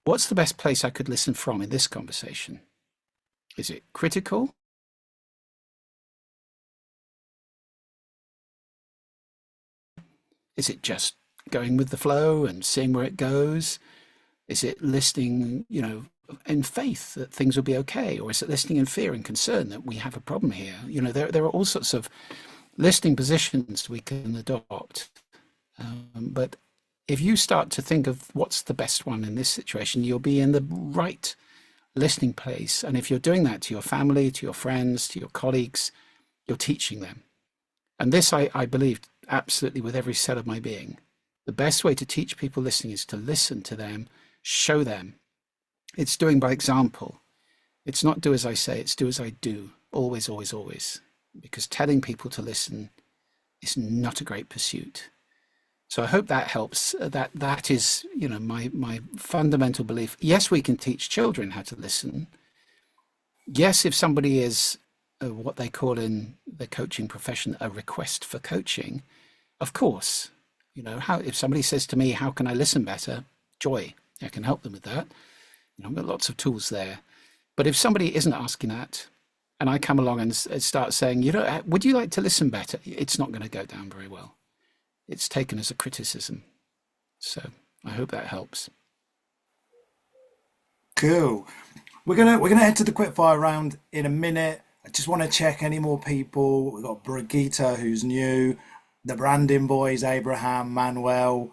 what's the best place I could listen from in this conversation? Is it critical? Is it just going with the flow and seeing where it goes? Is it listening, in faith that things will be okay? Or is it listening in fear and concern that we have a problem here? There are all sorts of listening positions we can adopt. But if you start to think of what's the best one in this situation, you'll be in the right listening place. And if you're doing that to your family, to your friends, to your colleagues, you're teaching them. And this, I believe absolutely with every cell of my being. The best way to teach people listening is to listen to them, show them. It's doing by example. It's not do as I say, it's do as I do. Always, always, always. Because telling people to listen is not a great pursuit. So I hope that helps. That is, my fundamental belief. Yes, we can teach children how to listen. Yes, if somebody is what they call in the coaching profession a request for coaching, of course, if somebody says to me, how can I listen better? Joy, I can help them with that. I've got lots of tools there. But if somebody isn't asking that, and I come along and start saying, would you like to listen better? It's not going to go down very well. It's taken as a criticism. So I hope that helps. Cool. We're gonna head to the quickfire round in a minute. I just want to check any more people. We've got Brigitte, who's new, the Brandon boys, Abraham, Manuel,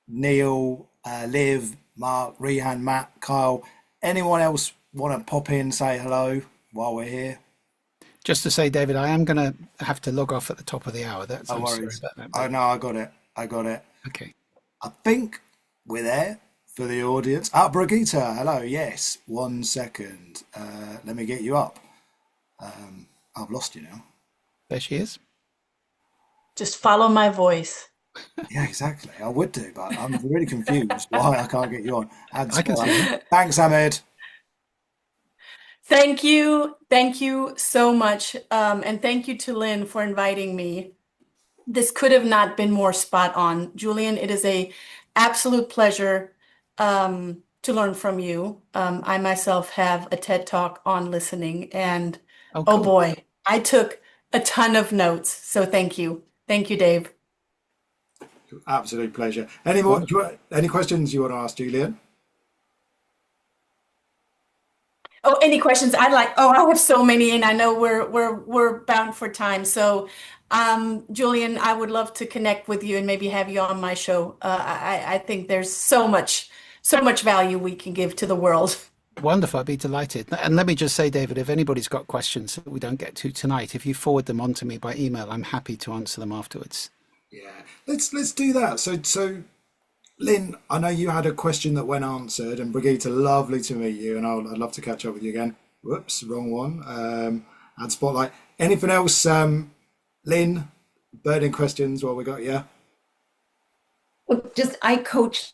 Neil, Liv, Mark, Rehan, Matt, Kyle. Anyone else want to pop in, say hello while we're here? Just to say, David, I am going to have to log off at the top of the hour. No I'm worries. sorry about that. Oh no, I got it. Okay. I think we're there for the audience. Brigitte, hello. Yes, 1 second. Let me get you up. I've lost you now. There she is. Just follow my voice. Yeah, exactly. I would do, but I'm really confused why I can't get you on. I can see you. Thanks, Ahmed. Thank you. Thank you so much. And thank you to Lynn for inviting me. This could have not been more spot on. Julian, it is a absolute pleasure to learn from you. I myself have a TED Talk on listening, and cool. Oh boy, I took a ton of notes. So thank you. Thank you, Dave. Absolute pleasure. Any questions you want to ask Julian? Oh, any questions? I have so many, and I know we're bound for time. So, Julian, I would love to connect with you and maybe have you on my show. I think there's so much value we can give to the world. Wonderful. I'd be delighted. And let me just say, David, if anybody's got questions that we don't get to tonight, if you forward them on to me by email, I'm happy to answer them afterwards. Yeah, let's do that. So Lynn, I know you had a question that went answered, and Brigitte, lovely to meet you, and I'd love to catch up with you again. Whoops, wrong one. Add spotlight. Anything else, Lynn? Burning questions while we got you? I coach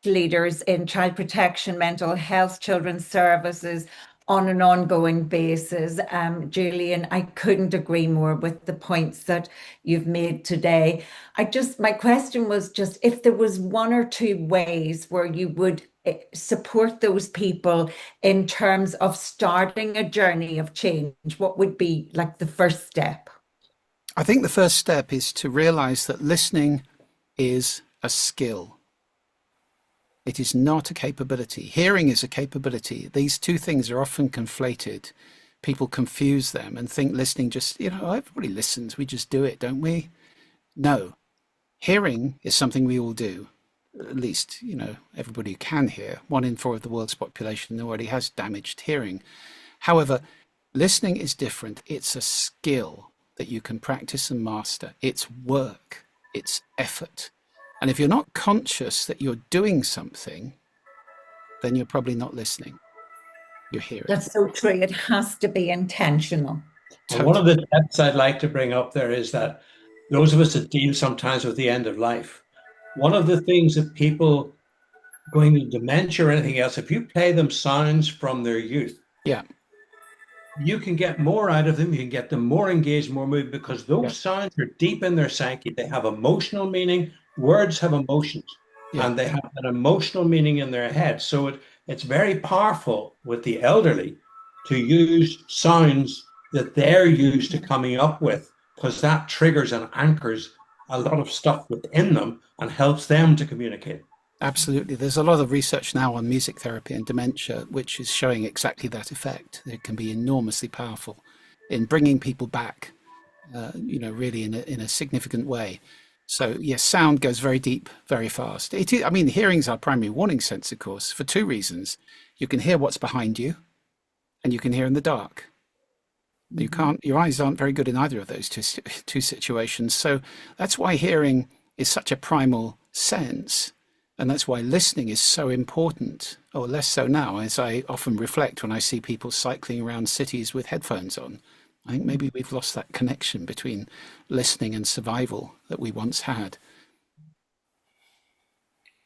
leaders in child protection, mental health, children's services on an ongoing basis. Julian, I couldn't agree more with the points that you've made today. My question was just if there was one or two ways where you would support those people in terms of starting a journey of change, what would be like the first step? I think the first step is to realize that listening is a skill. It is not a capability. Hearing is a capability. These two things are often conflated. People confuse them and think listening just, everybody listens. We just do it, don't we? No. Hearing is something we all do. At least, everybody who can hear. 1 in 4 of the world's population already has damaged hearing. However, listening is different. It's a skill that you can practice and master. It's work. It's effort. And if you're not conscious that you're doing something, then you're probably not listening. You're hearing. That's so true. It has to be intentional. And one of the tips I'd like to bring up there is that those of us that deal sometimes with the end of life, one of the things that people going to dementia or anything else, if you play them sounds from their youth, you can get more out of them. You can get them more engaged, more moved, because those sounds are deep in their psyche. They have emotional meaning. Words have emotions, and they have an emotional meaning in their head. So it's very powerful with the elderly to use sounds that they're used to coming up with, because that triggers and anchors a lot of stuff within them and helps them to communicate. Absolutely. There's a lot of research now on music therapy and dementia, which is showing exactly that effect. It can be enormously powerful in bringing people back, really in a significant way. So yes, sound goes very deep, very fast. Hearing's our primary warning sense, of course, for 2 reasons. You can hear what's behind you, and you can hear in the dark. Your eyes aren't very good in either of those two situations. So that's why hearing is such a primal sense. And that's why listening is so important, or less so now, as I often reflect when I see people cycling around cities with headphones on. I think maybe we've lost that connection between listening and survival that we once had.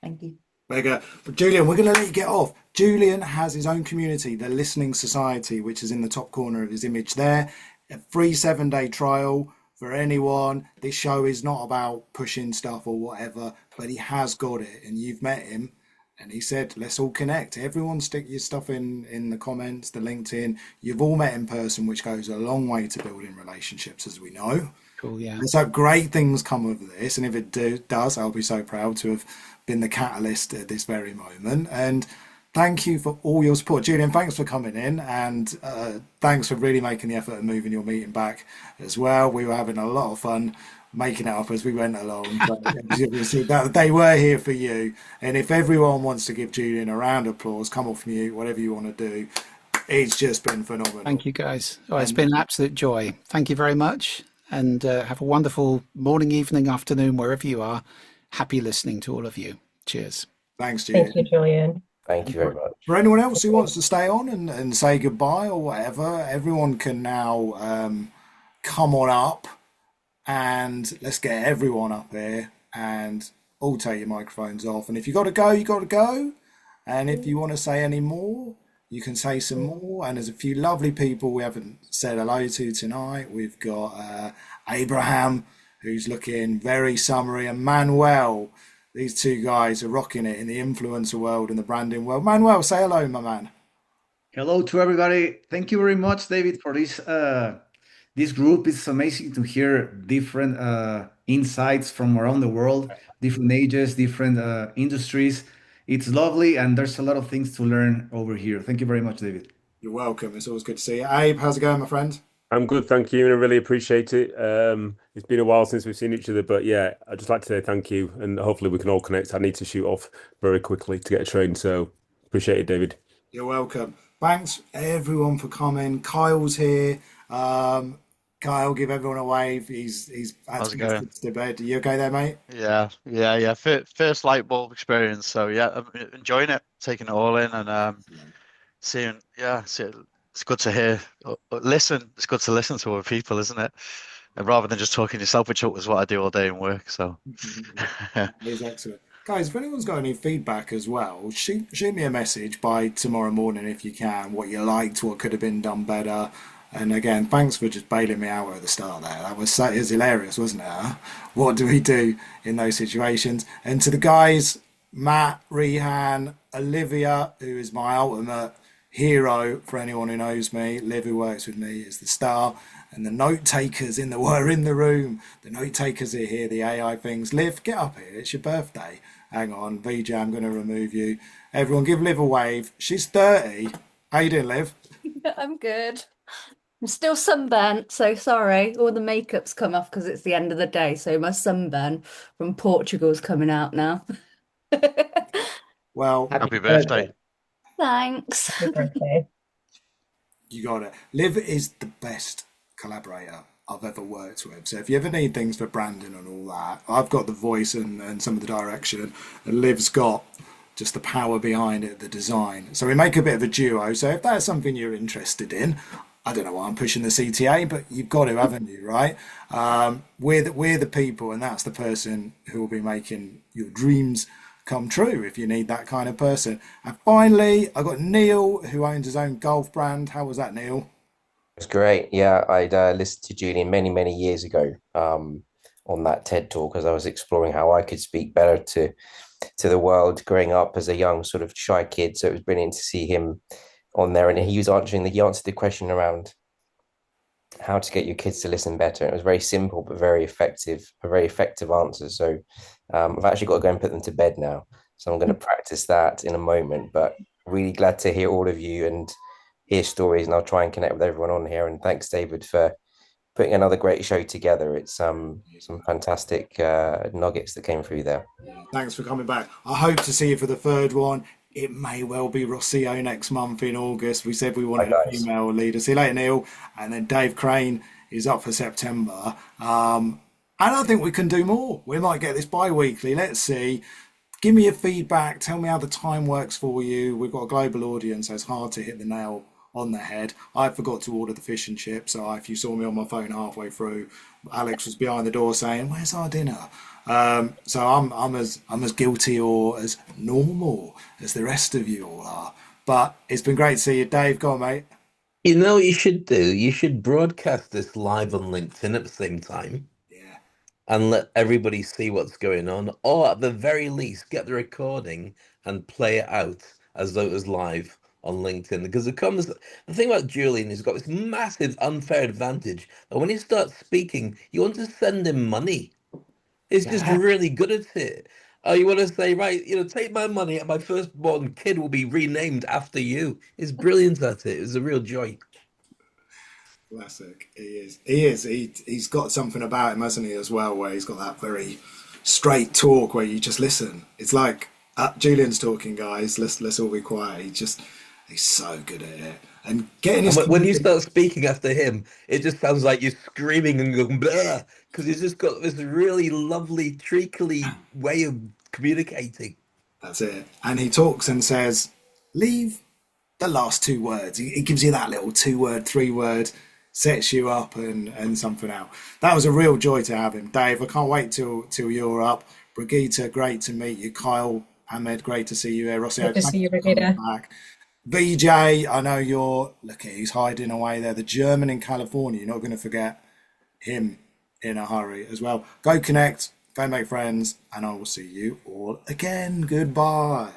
Thank you. Mega. But Julian, we're going to let you get off. Julian has his own community, the Listening Society, which is in the top corner of his image there. A free 7-day trial for anyone. This show is not about pushing stuff or whatever, but he has got it, and you've met him. And he said, let's all connect. Everyone stick your stuff in the comments, the LinkedIn. You've all met in person, which goes a long way to building relationships, as we know. Cool, yeah. Let's hope great things come of this. And if it does, I'll be so proud to have been the catalyst at this very moment. And thank you for all your support. Julian, thanks for coming in. And thanks for really making the effort of moving your meeting back as well. We were having a lot of fun making it up as we went along. But they were here for you. And if everyone wants to give Julian a round of applause, come off mute, whatever you want to do. It's just been phenomenal. Thank you, guys. Oh, it's been an absolute joy. Thank you very much. And have a wonderful morning, evening, afternoon, wherever you are. Happy listening to all of you. Cheers. Thanks, Julian. Thank you, Julian. Thank you very much. For anyone else who wants to stay on and say goodbye or whatever, everyone can now come on up. And let's get everyone up here and all take your microphones off. And if you got to go, you got to go. And if you want to say any more, you can say some more. And there's a few lovely people we haven't said hello to tonight. We've got Abraham, who's looking very summery, and Manuel. These two guys are rocking it in the influencer world and the branding world. Manuel, say hello, my man. Hello to everybody. Thank you very much, David, for this group. It's amazing to hear different insights from around the world, different ages, different industries. It's lovely, and there's a lot of things to learn over here. Thank you very much, David. You're welcome. It's always good to see you. Abe, how's it going, my friend? I'm good, thank you, and I really appreciate it. It's been a while since we've seen each other, but yeah, I'd just like to say thank you, and hopefully we can all connect. I need to shoot off very quickly to get a train, so appreciate it, David. You're welcome. Thanks, everyone, for coming. Kyle's here. Kyle, give everyone a wave. He's How's it going? to bed. Are you okay there, mate? Yeah. First light bulb experience. So yeah, I'm enjoying it, taking it all in, and seeing. It's good to hear. Listen. It's good to listen to other people, isn't it? And rather than just talking yourself, which is what I do all day in work. So It's excellent. Guys, if anyone's got any feedback as well, shoot me a message by tomorrow morning if you can. What you liked, what could have been done better. And again, thanks for just bailing me out at the start there. It was hilarious, wasn't it? Huh? What do we do in those situations? And to the guys, Matt, Rehan, Olivia, who is my ultimate hero for anyone who knows me. Liv, who works with me, is the star. And the note takers were in the room. The note takers are here, the AI things. Liv, get up here. It's your birthday. Hang on, VJ, I'm going to remove you. Everyone give Liv a wave. She's 30. How you doing, Liv? I'm good. I'm still sunburnt, so sorry. All the makeup's come off because it's the end of the day. So my sunburn from Portugal's coming out now. Well, happy birthday. Thanks. Happy birthday. You got it. Liv is the best collaborator I've ever worked with. So if you ever need things for branding and all that, I've got the voice and some of the direction, and Liv's got just the power behind it, the design. So we make a bit of a duo. So if that's something you're interested in, I don't know why I'm pushing the CTA, but you've got to, haven't you, right? We're the people, and that's the person who will be making your dreams come true if you need that kind of person. And finally, I got Neil, who owns his own golf brand. How was that, Neil? It's great. Yeah, I'd listened to Julian many, many years ago on that TED talk as I was exploring how I could speak better to the world growing up as a young sort of shy kid. So it was brilliant to see him on there, and he answered the question around how to get your kids to listen better. It was very simple but very effective, a very effective answer. So I've actually got to go and put them to bed now. So I'm going to practice that in a moment. But really glad to hear all of you and hear stories, and I'll try and connect with everyone on here. And thanks, David, for putting another great show together. It's some fantastic nuggets that came through there. Thanks for coming back. I hope to see you for the third one. It may well be Rossio next month in August. We said we wanted a female leader. See you later, Neil. And then Dave Crane is up for September. And I think we can do more. We might get this bi-weekly. Let's see. Give me your feedback. Tell me how the time works for you. We've got a global audience, so it's hard to hit the nail on the head. I forgot to order the fish and chips. So if you saw me on my phone halfway through, Alex was behind the door saying, "Where's our dinner?" So I'm as guilty or as normal as the rest of you all are. But it's been great to see you, Dave. Go on, mate. You know what you should do? You should broadcast this live on LinkedIn at the same time. And let everybody see what's going on, or at the very least, get the recording and play it out as though it was live on LinkedIn. Because the thing about Julian, he's got this massive unfair advantage that when he starts speaking, you want to send him money. He's just really good at it. You want to say, right, take my money and my firstborn kid will be renamed after you. He's brilliant at it. It was a real joy. Classic. He is. He's got something about him, hasn't he, as well, where he's got that very straight talk where you just listen. It's like Julian's talking, guys. Let's all be quiet. He's so good at it. And getting his when you start speaking after him, it just sounds like you're screaming and going blah, because he's just got this really lovely, treacly way of communicating. That's it. And he talks and says, leave the last two words. He gives you that little 2-word, 3-word, sets you up and something out. That was a real joy to have him. Dave, I can't wait till you're up. Brigitte, great to meet you. Kyle, Ahmed, great to see you here. Rossi, good to see you, Brigitte. VJ, I know look, he's hiding away there. The German in California, you're not going to forget him in a hurry as well. Go connect, go make friends, and I will see you all again. Goodbye.